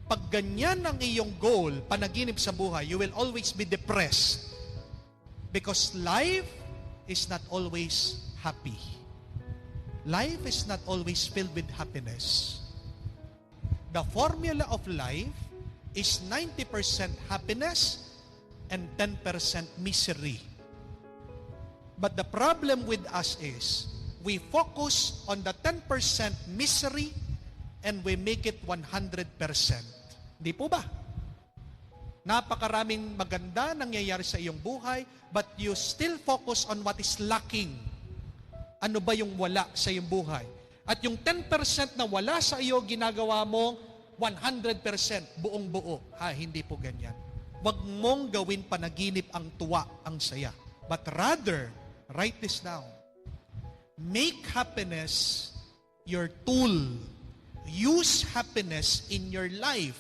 Pag ganyan ang iyong goal, panaginip sa buhay, you will always be depressed. Because life is not always happy. Life is not always filled with happiness. The formula of life is 90% happiness and 10% misery. But the problem with us is, we focus on the 10% misery and we make it 100%. Di po ba? Napakaraming maganda nangyayari sa iyong buhay, but you still focus on what is lacking. Ano ba yung wala sa iyong buhay? At yung 10% na wala sa iyo, ginagawa mo 100% buong buo. Hindi po ganyan. Huwag mong gawin panaginip ang tuwa, ang saya. But rather, write this down. Make happiness your tool. Use happiness in your life.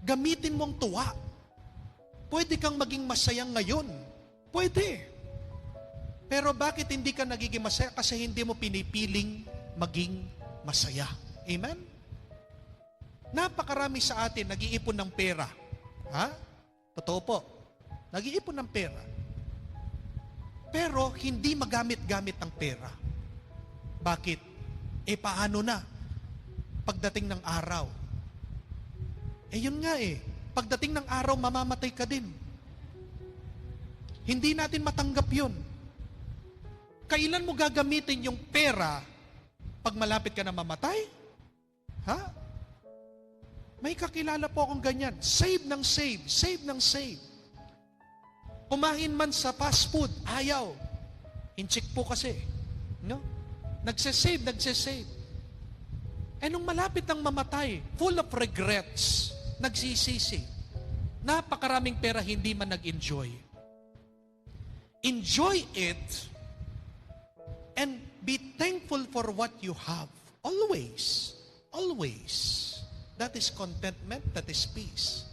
Gamitin mong tuwa. Pwede kang maging masaya ngayon. Pwede. Pero bakit hindi ka nagiging masaya? Kasi hindi mo pinipiling maging masaya. Amen? Napakarami sa atin nag-iipon ng pera. Totoo po. Nag-iipon ng pera. Pero hindi magamit-gamit ang pera. Bakit? Paano na? Pagdating ng araw. Yun nga Pagdating ng araw, mamamatay ka din. Hindi natin matanggap yun. Kailan mo gagamitin yung pera pag malapit ka na mamatay? May kakilala po akong ganyan. Save ng save. Save ng save. Kumain man sa fast food, ayaw. Incheck po kasi. No? Nagsesave. Nung malapit ng mamatay, full of regrets, nagsisisi. Napakaraming pera, hindi man nag-enjoy. Enjoy it and be thankful for what you have. Always. Always. That is contentment, that is peace.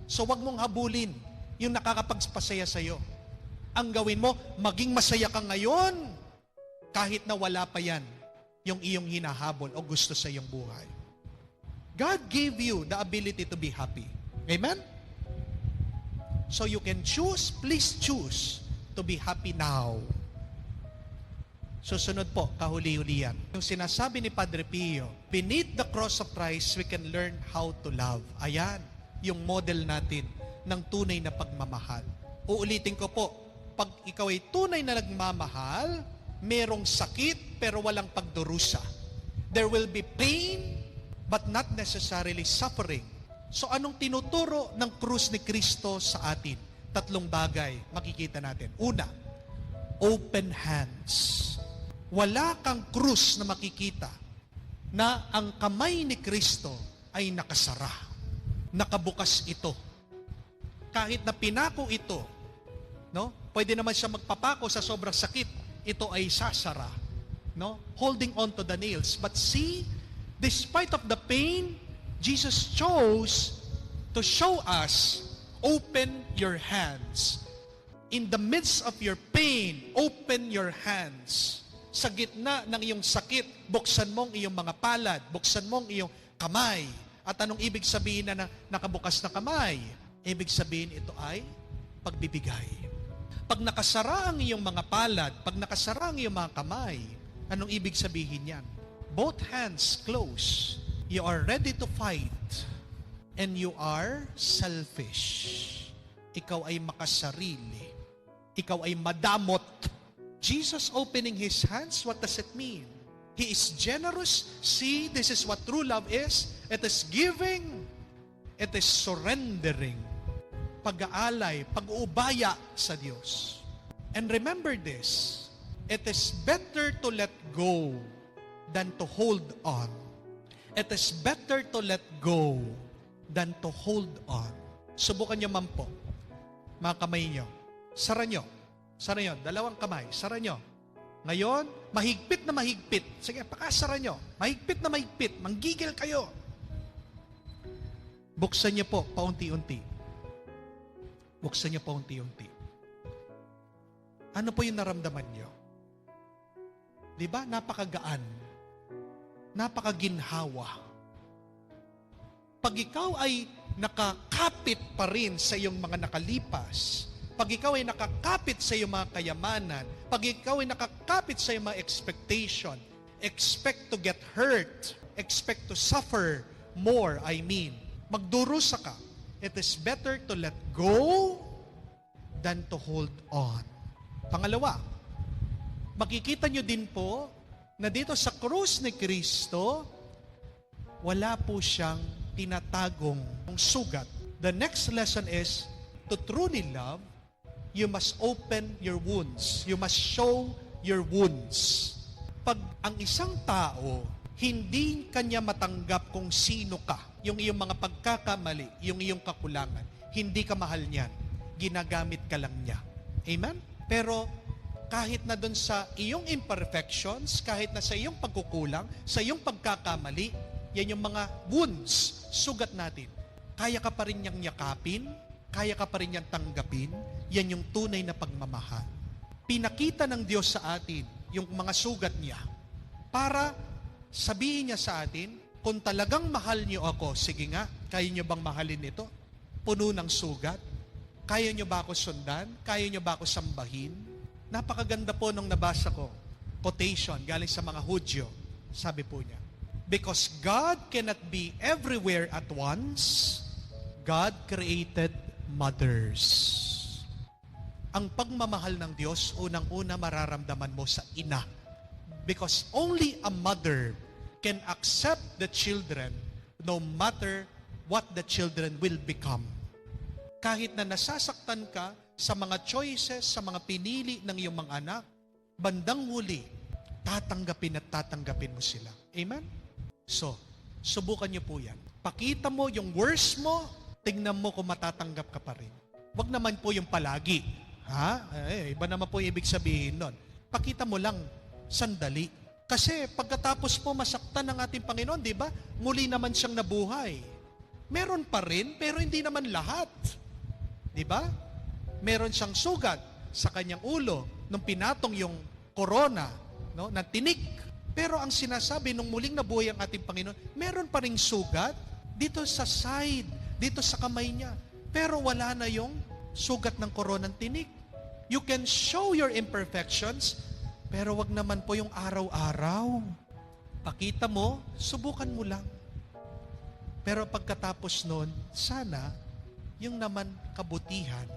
So wag mong habulin yung nakakapagpasaya sa'yo. Ang gawin mo, maging masaya ka ngayon kahit na wala pa yan yung iyong hinahabol o gusto sa iyong buhay. God gave you the ability to be happy. Amen? So you can choose, please choose to be happy now. Susunod po, kahuli-hulian. Yung sinasabi ni Padre Pio, beneath the cross of Christ, we can learn how to love. Ayan, yung model natin ng tunay na pagmamahal. Uulitin ko po, pag ikaw ay tunay na nagmamahal, merong sakit pero walang pagdurusa. There will be pain but not necessarily suffering. So anong tinuturo ng krus ni Kristo sa atin? 3 bagay makikita natin. Una, open hands. Wala kang krus na makikita na ang kamay ni Kristo ay nakasara. Nakabukas ito. Kahit na pinako ito, no? Pwede naman siya magpapako sa sobrang sakit. Ito ay sasara, no? Holding on to the nails. But see, despite of the pain, Jesus chose to show us, open your hands. In the midst of your pain, open your hands. Sa gitna ng iyong sakit, buksan mong iyong mga palad, buksan mong iyong kamay. At anong ibig sabihin na nakabukas na kamay? Ibig sabihin ito ay pagbibigay. Pag nakasara ang iyong mga palad, pag nakasara ang iyong mga kamay, anong ibig sabihin yan? Both hands close. You are ready to fight. And you are selfish. Ikaw ay makasarili. Ikaw ay madamot. Jesus opening His hands, what does it mean? He is generous. See, this is what true love is. It is giving. It is surrendering. Pag-aalay, pag-uubaya sa Diyos. And remember this, it is better to let go than to hold on. It is better to let go than to hold on. Subukan nyo man po. Mga kamay nyo. Sara nyo. Sara nyo. Dalawang kamay. Sara nyo. Ngayon, mahigpit na mahigpit. Sige, pakasara nyo. Mahigpit na mahigpit. Manggigil kayo. Buksan nyo po, paunti-unti. Buksan nyo paunti-unti. Ano po yung naramdaman nyo? Diba? Napakagaan. Napakaginhawa. Pag ikaw ay nakakapit pa rin sa iyong mga nakalipas, pag ikaw ay nakakapit sa iyong mga kayamanan, pag ikaw ay nakakapit sa iyong mga expectation, expect to get hurt, expect to suffer more, magdurusa ka. It is better to let go than to hold on. Pangalawa, makikita nyo din po na dito sa krus ni Kristo, wala po siyang tinatagong sugat. The next lesson is, to truly love, you must open your wounds. You must show your wounds. Pag ang isang tao, hindi kanya matanggap kung sino ka, yung iyong mga pagkakamali, yung iyong kakulangan, hindi ka mahal niyan. Ginagamit ka lang niya. Amen? Pero kahit na dun sa iyong imperfections, kahit na sa iyong pagkukulang, sa iyong pagkakamali, yan yung mga wounds, sugat natin. Kaya ka pa rin niyang yakapin, kaya ka pa rin niyang tanggapin, yan yung tunay na pagmamahal. Pinakita ng Diyos sa atin yung mga sugat niya para sabihin niya sa atin, kung talagang mahal niyo ako, sige nga, kaya niyo bang mahalin ito? Puno ng sugat? Kaya niyo ba ako sundan? Kaya niyo ba ako sambahin? Napakaganda po nung nabasa ko, quotation galing sa mga Hudyo. Sabi po niya, because God cannot be everywhere at once, God created mothers. Ang pagmamahal ng Diyos, unang-una mararamdaman mo sa ina. Because only a mother can accept the children no matter what the children will become. Kahit na nasasaktan ka sa mga choices, sa mga pinili ng iyong mga anak, bandang huli, tatanggapin at tatanggapin mo sila. Amen? So, subukan niyo po yan. Pakita mo yung worst mo, tingnan mo kung matatanggap ka pa rin. Wag naman po yung palagi. Iba naman po yung ibig sabihin nun. Pakita mo lang, sandali. Kasi pagkatapos po masaktan ng ating Panginoon, di ba? Muli naman siyang nabuhay. Meron pa rin, pero hindi naman lahat. Di ba? Meron siyang sugat sa kanyang ulo nung pinatong yung korona, no, na tinik. Pero ang sinasabi nung muling nabuhay ang ating Panginoon, meron pa ring sugat dito sa side, dito sa kamay niya. Pero wala na yung sugat ng koronang tinik. You can show your imperfections, pero wag naman po yung araw-araw. Pakita mo, subukan mo lang. Pero pagkatapos nun, sana yung naman kabutihan,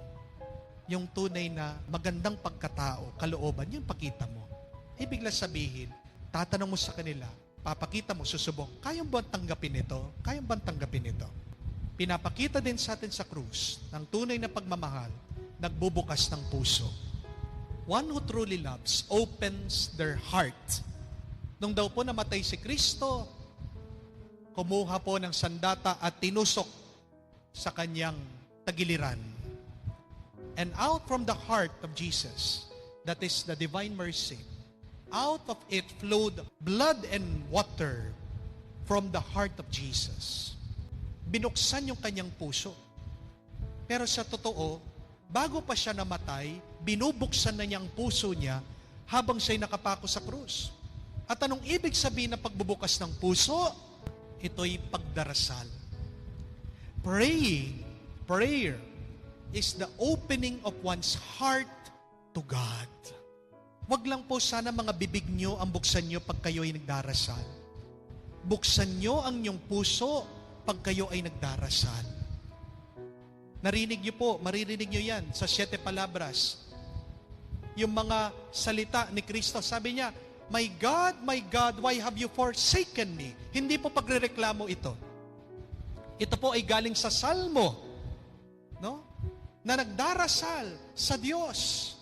yung tunay na magandang pagkatao, kalooban, yung pakita mo. Ibig lang sabihin, tatanong mo sa kanila, papakita mo, susubok, kayang ba tanggapin ito? Kayang ba tanggapin ito? Pinapakita din sa atin sa krus ng tunay na pagmamahal, nagbubukas ng puso. One who truly loves opens their heart. Nung daw po namatay si Kristo, kumuha po ng sandata at tinusok sa kanyang tagiliran. And out from the heart of Jesus, that is the divine mercy, out of it flowed blood and water from the heart of Jesus. Binuksan yung kanyang puso. Pero sa totoo, bago pa siya namatay, binubuksan na niya ang puso niya habang siya'y nakapako sa krus. At anong ibig sabihin ng pagbubukas ng puso? Ito'y pagdarasal. Prayer is the opening of one's heart to God. Wag lang po sana mga bibig nyo ang buksan nyo pag kayo ay nagdarasal. Buksan nyo ang inyong puso pag kayo ay nagdarasal. Narinig nyo po, maririnig nyo yan sa 7 palabras. Yung mga salita ni Kristo, sabi niya, my God, why have you forsaken me? Hindi po pagrereklamo ito. Ito po ay galing sa Salmo, no? Na nagdarasal sa Diyos.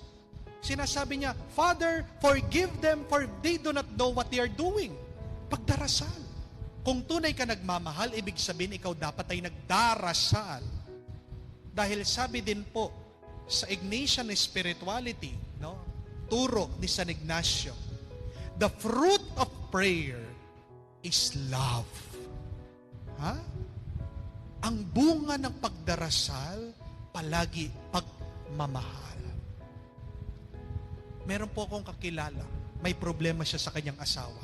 Sinasabi niya, Father, forgive them for they do not know what they are doing. Pagdarasal. Kung tunay ka nagmamahal, ibig sabihin ikaw dapat ay nagdarasal. Dahil sabi din po sa Ignatian spirituality, no? Turo ni San Ignacio, the fruit of prayer is love. Ha? Ang bunga ng pagdarasal, palagi pagmamahal. Meron po akong kakilala, may problema siya sa kanyang asawa.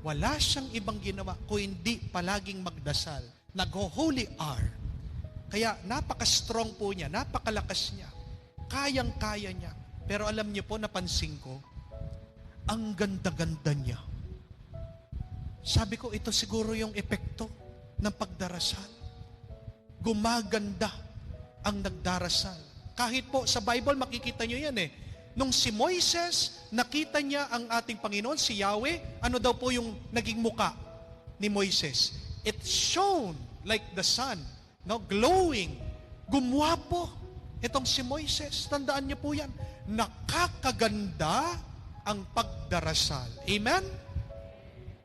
Wala siyang ibang ginawa kung hindi palaging magdasal. Nag-holy hour. Kaya napaka-strong po niya, napakalakas niya. Kayang-kaya niya. Pero alam niyo po, napansin ko, ang ganda-ganda niya. Sabi ko, ito siguro yung epekto ng pagdarasal. Gumaganda ang nagdarasal. Kahit po sa Bible, makikita niyo yan eh. Nung si Moises, nakita niya ang ating Panginoon, si Yahweh, ano daw po yung naging muka ni Moises? It shone like the sun, no? Glowing. Gumwapo. Itong si Moises, tandaan niyo po yan. Nakakaganda ang pagdarasal. Amen?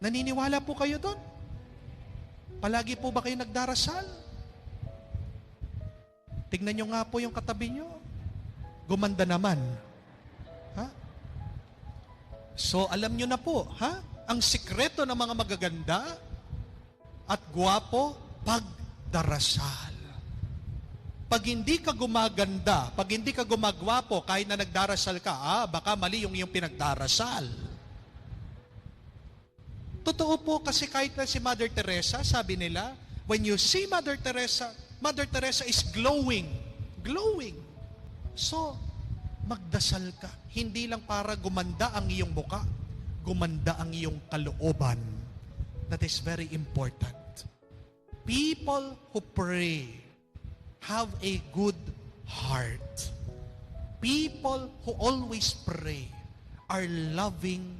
Naniniwala po kayo doon? Palagi po ba kayo nagdarasal? Tignan niyo nga po yung katabi niyo. Gumanda naman. Ha? So, alam nyo na po, ha? Ang sikreto ng mga magaganda at gwapo, pagdarasal. Pag hindi ka gumaganda, pag hindi ka gumagwapo, kahit na nagdarasal ka, baka mali yung iyong pinagdarasal. Totoo po kasi kahit na si Mother Teresa, sabi nila, when you see Mother Teresa is glowing. Glowing. So, magdasal ka. Hindi lang para gumanda ang iyong muka, gumanda ang iyong kalooban. That is very important. People who pray have a good heart. People who always pray are loving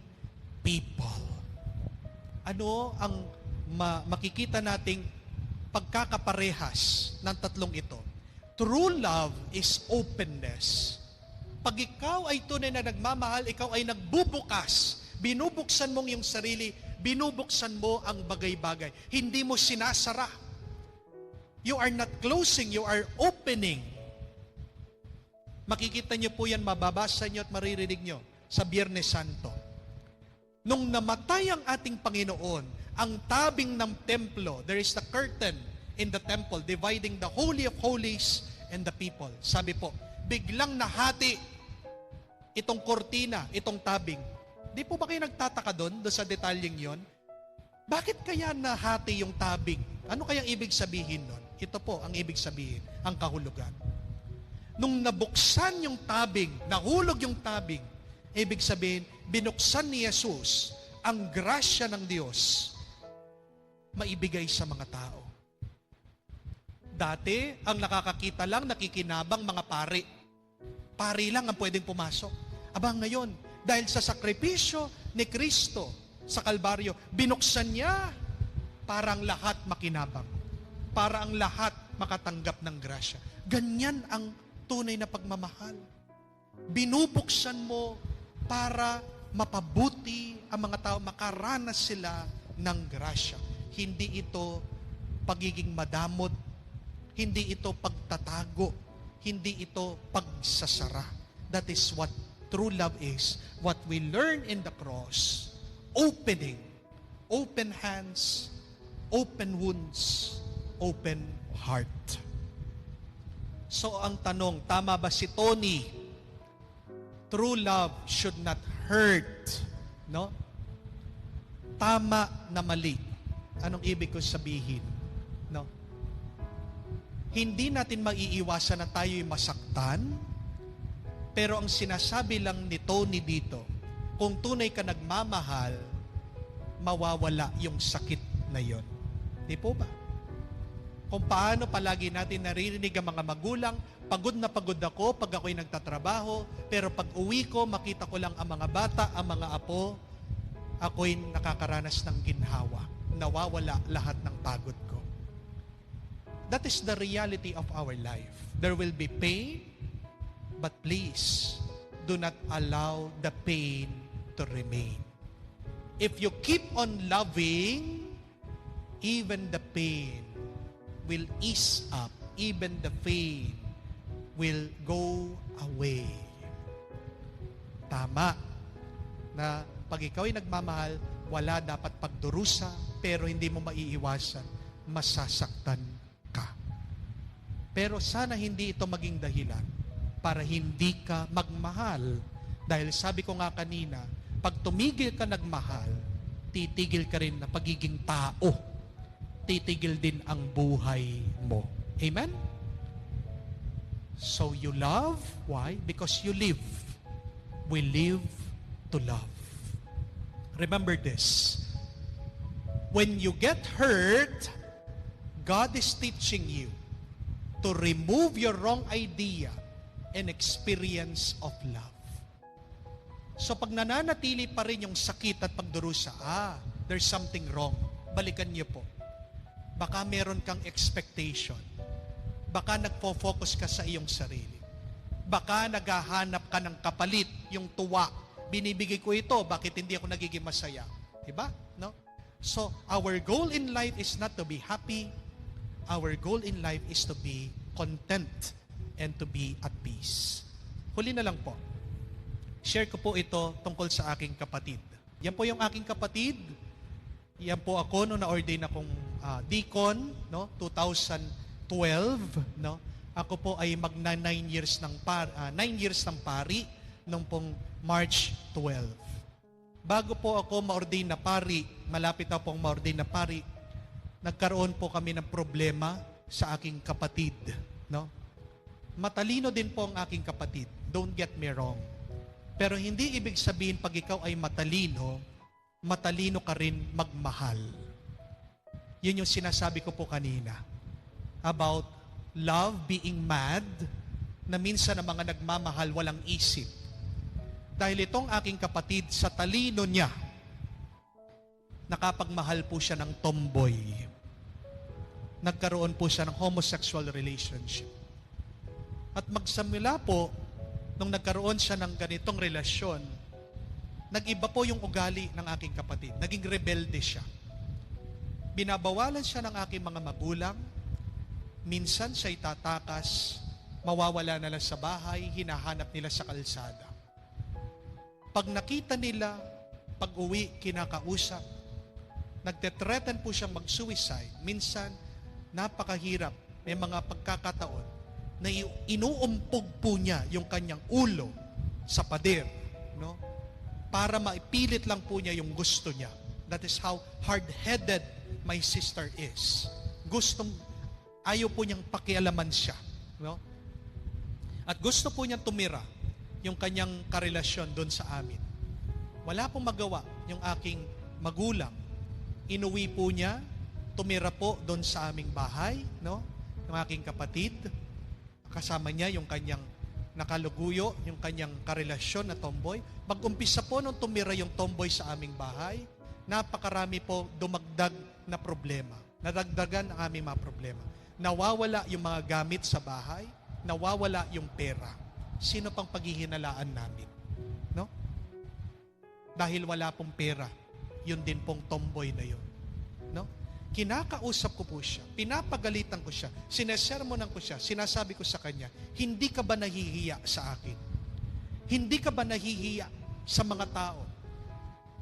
people. Ano ang makikita nating pagkakaparehas ng tatlong ito? True love is openness. Pag ikaw ay tunay na nagmamahal, ikaw ay nagbubukas. Binubuksan mong iyong sarili, binubuksan mo ang bagay-bagay. Hindi mo sinasara. You are not closing, you are opening. Makikita niyo po yan, mababasa niyo at maririnig niyo sa Biyernes Santo. Nung namatay ang ating Panginoon, ang tabing ng templo, there is the curtain in the temple dividing the Holy of Holies and the people. Sabi po, biglang nahati itong kortina, itong tabing. Di po ba kayo nagtataka doon sa detalyeng yon? Bakit kaya nahati yung tabing? Ano kayang ibig sabihin nun? Ito po ang ibig sabihin, ang kahulugan. Nung nabuksan yung tabing, nahulog yung tabing, ibig sabihin, binuksan ni Jesus ang grasya ng Diyos maibigay sa mga tao. Dati, ang nakakakita lang, nakikinabang mga pari. Pari lang ang pwedeng pumasok. Abang ngayon, dahil sa sakripisyo ni Kristo sa Kalbaryo, binuksan niya para ang lahat makinabang. Para ang lahat makatanggap ng grasya. Ganyan ang tunay na pagmamahal. Binubuksan mo para mapabuti ang mga tao, makaranas sila ng grasya. Hindi ito pagiging madamot, hindi ito pagtatago, hindi ito pagsasara. That is what true love is. What we learn in the cross, opening, open hands, open wounds, open heart. So ang tanong, tama ba si Tony? True love should not hurt. No? Tama na mali. Anong ibig ko sabihin? No? Hindi natin maiiwasan na tayo'y masaktan, pero ang sinasabi lang ni Tony dito, kung tunay ka nagmamahal, mawawala yung sakit na yon. Di po ba? Kung paano palagi natin naririnig ang mga magulang, pagod na pagod ako pag ako'y nagtatrabaho, pero pag uwi ko, makita ko lang ang mga bata, ang mga apo, ako'y nakakaranas ng ginhawa. Nawawala lahat ng pagod ko. That is the reality of our life. There will be pain, but please, do not allow the pain to remain. If you keep on loving, even the pain will ease up, even the pain will go away. Tama na pag ikaw ay nagmamahal, wala dapat pagdurusa, pero hindi mo maiiwasan, masasaktan ka. Pero sana hindi ito maging dahilan para hindi ka magmahal. Dahil sabi ko nga kanina, pag tumigil ka nagmahal, titigil ka rin na pagiging tao. Titigil din ang buhay mo. Amen? So you love. Why? Because you live. We live to love. Remember this. When you get hurt, God is teaching you to remove your wrong idea and experience of love. So pag nananatili pa rin yung sakit at pagdurusa, there's something wrong. Balikan niyo po. Baka meron kang expectation. Baka nagpo-focus ka sa iyong sarili. Baka naghahanap ka ng kapalit, yung tuwa. Binibigay ko ito, bakit hindi ako nagiging masaya? Diba? No? So, our goal in life is not to be happy. Our goal in life is to be content and to be at peace. Huli na lang po. Share ko po ito tungkol sa aking kapatid. Yan po yung aking kapatid. Yan po ako nung na-ordain akong deacon, no? 2012, no? Ako po ay magna 9 years ng 9 years ng pari nung pong March 12. Bago po ako ma-ordain na pari, malapit na pong ma-ordain na pari, nagkaroon po kami ng problema sa aking kapatid, no? Matalino din po ang aking kapatid. Don't get me wrong. Pero hindi ibig sabihin pag ikaw ay matalino, matalino ka rin magmahal. Yun yung sinasabi ko po kanina about love being mad, na minsan ang mga nagmamahal walang isip. Dahil itong aking kapatid, sa talino niya, nakapagmahal po siya ng tomboy. Nagkaroon po siya ng homosexual relationship. At magsamula po, nung nagkaroon siya ng ganitong relasyon, nag-iba po yung ugali ng aking kapatid. Naging rebelde siya. Binabawalan siya ng aking mga magulang. Minsan siya'y tatakas, mawawala na lang sa bahay, hinahanap nila sa kalsada. Pag nakita nila, pag uwi, kinakausap, nagte-threaten po siyang mag-suicide. Minsan, napakahirap. May mga pagkakataon na inuumpog po niya yung kanyang ulo sa pader, no? Para maipilit lang po niya yung gusto niya. That is how hard-headed my sister is. Ayaw po niyang pakialaman siya, no? At gusto po niyang tumira yung kanyang karelasyon doon sa amin. Wala pong magawa yung aking magulang. Inuwi po niya, tumira po doon sa aming bahay, no? Yung aking kapatid, kasama niya yung kanyang nakaluguyo, yung kanyang karelasyon na tomboy. Pag-umpisa po nung tumira yung tomboy sa aming bahay, napakarami po dumagdag na problema. Nadagdagan ang aming mga problema. Nawawala yung mga gamit sa bahay, nawawala yung pera. Sino pang paghihinalaan namin? No? Dahil wala pong pera, yun din pong tomboy na yun. No? Kinakausap ko po siya, pinapagalitan ko siya, sinesermonan ko siya, sinasabi ko sa kanya, hindi ka ba nahihiya sa akin? Hindi ka ba nahihiya sa mga tao?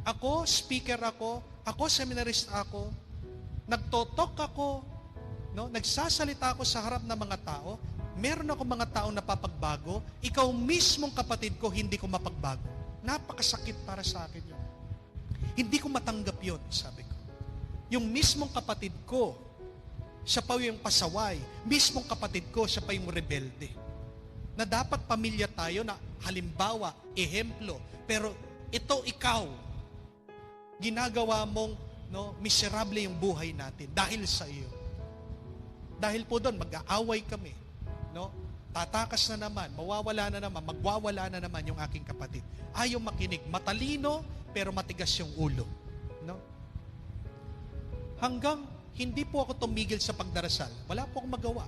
Ako, speaker ako seminarist ako, nagtotok ako, no? Nagsasalita ako sa harap ng mga tao, meron ako mga taong napapagbago, ikaw mismong kapatid ko, hindi ko mapagbago. Napakasakit para sa akin yun. Hindi ko matanggap yun, sabi ko. Yung mismong kapatid ko, siya pa yung pasaway. Mismong kapatid ko, siya pa yung rebelde. Na dapat pamilya tayo na halimbawa, ehemplo. Pero ito ikaw, ginagawa mong miserable yung buhay natin dahil sa iyo. Dahil po doon, mag-aaway kami. Tatakas na naman, mawawala na naman, magwawala na naman yung aking kapatid. Ayaw makinig, matalino, pero matigas yung ulo. Hanggang hindi po ako tumigil sa pagdarasal. Wala po akong magawa.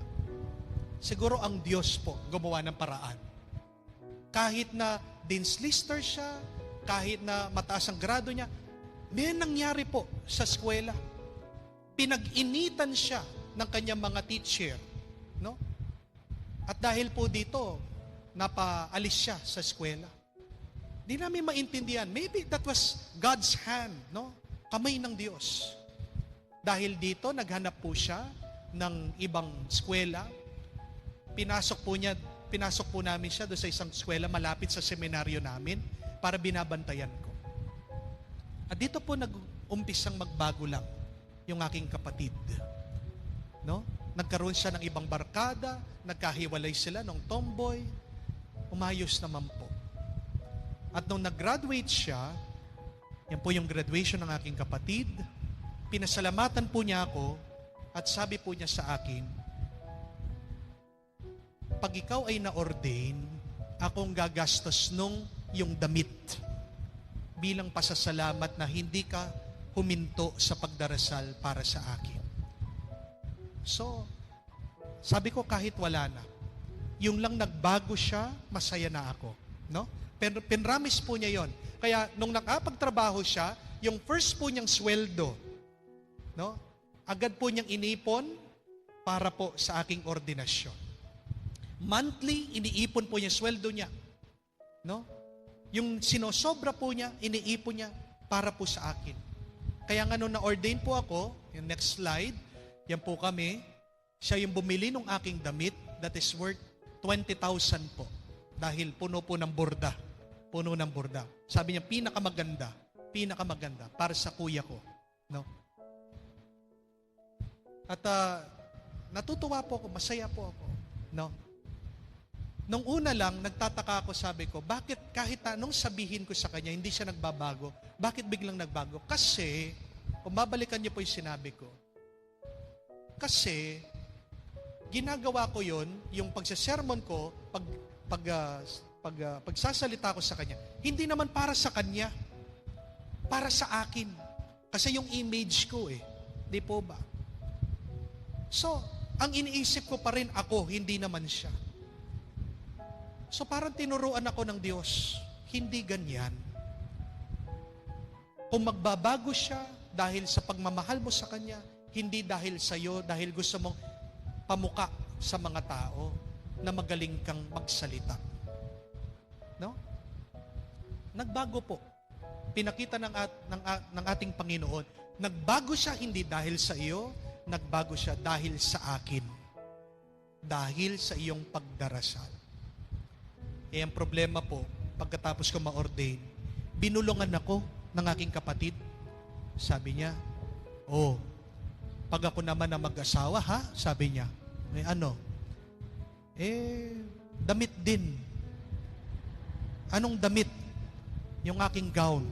Siguro ang Diyos po gumawa ng paraan. Kahit na Dean's Lister siya, kahit na mataas ang grado niya, may nangyari po sa eskwela. Pinag-initan siya ng kanyang mga teacher. At dahil po dito, napaalis siya sa eskwela. Di namin maintindihan. Maybe that was God's hand, kamay ng Diyos. Dahil dito, naghanap po siya ng ibang eskwela. Pinasok po namin siya doon sa isang eskwela malapit sa seminaryo namin para binabantayan ko. At dito po nag-umpisang magbago lang yung aking kapatid. Nagkaroon siya ng ibang barkada, nagkahiwalay sila ng tomboy, umayos naman po. At nung nag-graduate siya, yan po yung graduation ng aking kapatid, pinasalamatan po niya ako at sabi po niya sa akin, pag ikaw ay na-ordain, akong gagastos nung yung damit bilang pasasalamat na hindi ka huminto sa pagdarasal para sa akin. So, sabi ko kahit wala na, yung lang nagbago siya, masaya na ako. Pero pinramis po niya yon. Kaya nung nakapagtrabaho siya, yung first po niyang sweldo, agad po niyang inipon para po sa aking ordinasyon. Monthly, iniipon po niya sweldo niya. Yung sinosobra po niya, iniipon niya para po sa akin. Kaya nga nung na-ordain po ako, yung next slide, yan po kami, siya yung bumili ng aking damit that is worth 20,000 po. Dahil puno po ng borda. Puno ng borda. Sabi niya, pinakamaganda para sa kuya ko. At natutuwa po ako, masaya po ako. Nung una lang, nagtataka ako, sabi ko, bakit kahit anong sabihin ko sa kanya, hindi siya nagbabago? Bakit biglang nagbago? Kasi, kung babalikan niyo po yung sinabi ko, kasi, ginagawa ko yon, yung pagsasermon ko, pagsasalita ko sa kanya, hindi naman para sa kanya, para sa akin. Kasi yung image ko di po ba? So, ang iniisip ko pa rin ako, hindi naman siya. So parang tinuruan ako ng Diyos, hindi ganyan. Kung magbabago siya dahil sa pagmamahal mo sa Kanya, hindi dahil sa iyo, dahil gusto mong pamuka sa mga tao na magaling kang magsalita. Nagbago po. Pinakita ng ating Panginoon, nagbago siya hindi dahil sa iyo, nagbago siya dahil sa akin. Dahil sa iyong pagdarasal. Ang problema po, pagkatapos ko ma-ordain, binulungan ako ng aking kapatid. Sabi niya, pag ako naman na mag-asawa, sabi niya, damit din. Anong damit? Yung aking gown.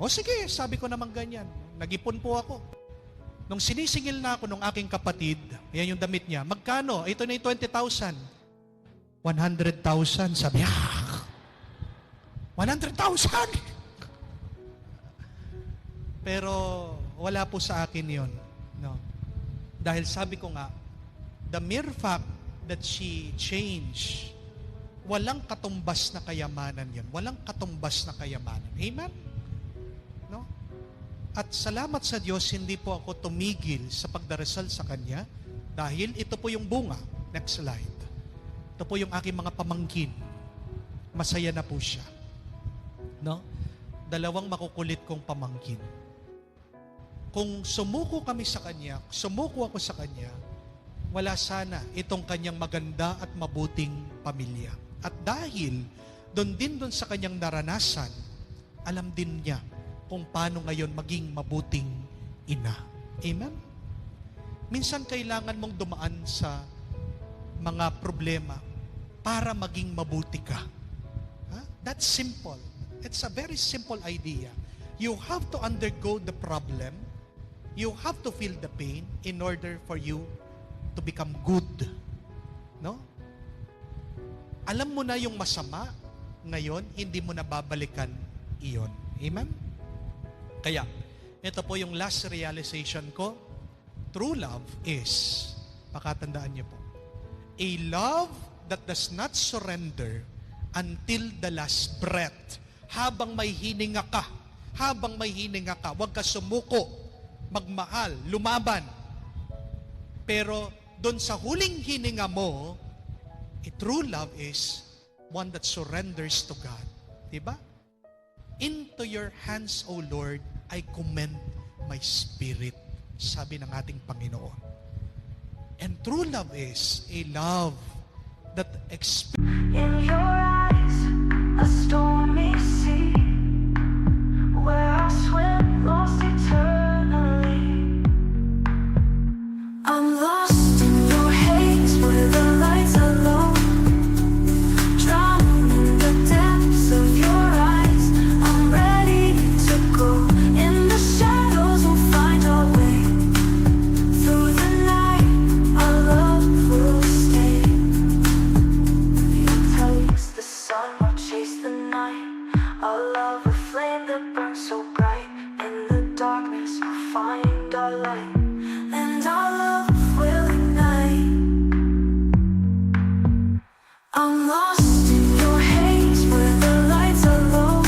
Sige, sabi ko naman ganyan. Nag-ipon po ako. Nung sinisingil na ako ng aking kapatid, yan yung damit niya, magkano? Ito na yung 20,000. 100,000. Sabi niya, 100,000! Pero wala po sa akin yon. Dahil sabi ko nga, the mere fact that she changed, walang katumbas na kayamanan yan. Walang katumbas na kayamanan. Amen? At salamat sa Diyos, hindi po ako tumigil sa pagdarasal sa Kanya dahil ito po yung bunga. Next slide. Ito po yung aking mga pamangkin. Masaya na po siya. Dalawang makukulit kong pamangkin. Kung sumuko kami sa Kanya, sumuko ako sa Kanya, wala sana itong kanyang maganda at mabuting pamilya. At dahil doon sa kanyang naranasan, alam din niya kung paano ngayon maging mabuting ina. Amen? Minsan kailangan mong dumaan sa mga problema para maging mabuti ka. That's simple. It's a very simple idea. You have to undergo the problem. You have to feel the pain in order for you to become good. No? Alam mo na yung masama, ngayon, hindi mo na babalikan iyon. Amen? Kaya, ito po yung last realization ko. True love is, pakatandaan niyo po, a love that does not surrender until the last breath. Habang may hininga ka, huwag ka sumuko, magmahal, lumaban. Pero doon sa huling hininga mo, a true love is one that surrenders to God. Diba? Into your hands, O Lord, I commend my spirit, sabi ng ating Panginoon. And true love is a love that In your eyes, a stormy sea, where I swim lost eternally. I'm lost in your haze, where the lights are low, drowning in the depths of your eyes. I'm ready to go. In the shadows, we'll find our way. Through the night, our love will stay. You'll taste the sun, we'll chase the night. Our love, a flame that burns so bright. In the darkness, we'll find our light. And our love will ignite. I'm lost in your haze, where the lights are low,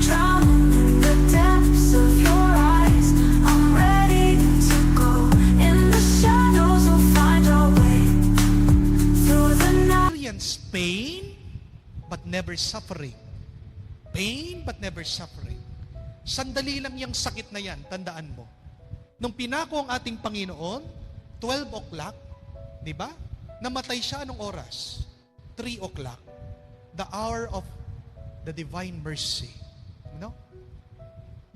drowning in the depths of your eyes. I'm ready to go. In the shadows, we'll find our way. Through the night. experience pain but never suffering. Pain but never suffering. Sandali lang yung sakit na yan, tandaan mo. Nung pinako ang ating Panginoon, 12 o'clock, di ba? Namatay siya anong oras? 3 o'clock. The hour of the divine mercy. No?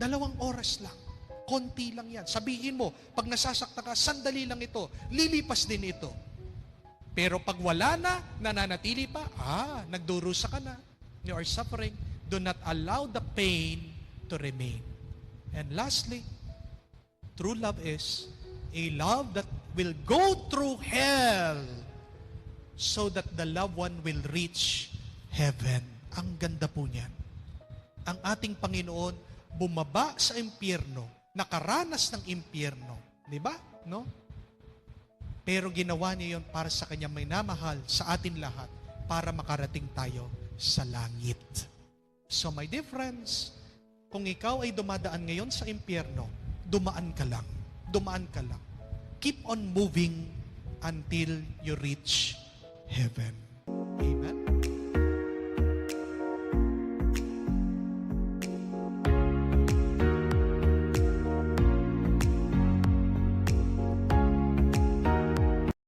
2 oras lang. Konti lang yan. Sabihin mo, pag nasasakta ka, sandali lang ito. Lilipas din ito. Pero pag wala na, nananatili pa, nagdurusa ka na. You are suffering. Do not allow the pain to remain. And lastly, true love is a love that will go through hell so that the loved one will reach heaven. Ang ganda po niyan. Ang ating Panginoon bumaba sa impyerno, nakaranas ng impyerno. Di ba? No? Pero ginawa niya yon para sa kanyang minamahal sa atin lahat para makarating tayo sa langit. So my dear friends, kung ikaw ay dumadaan ngayon sa impyerno, dumaan ka lang. Dumaan ka lang. Keep on moving until you reach heaven. Amen?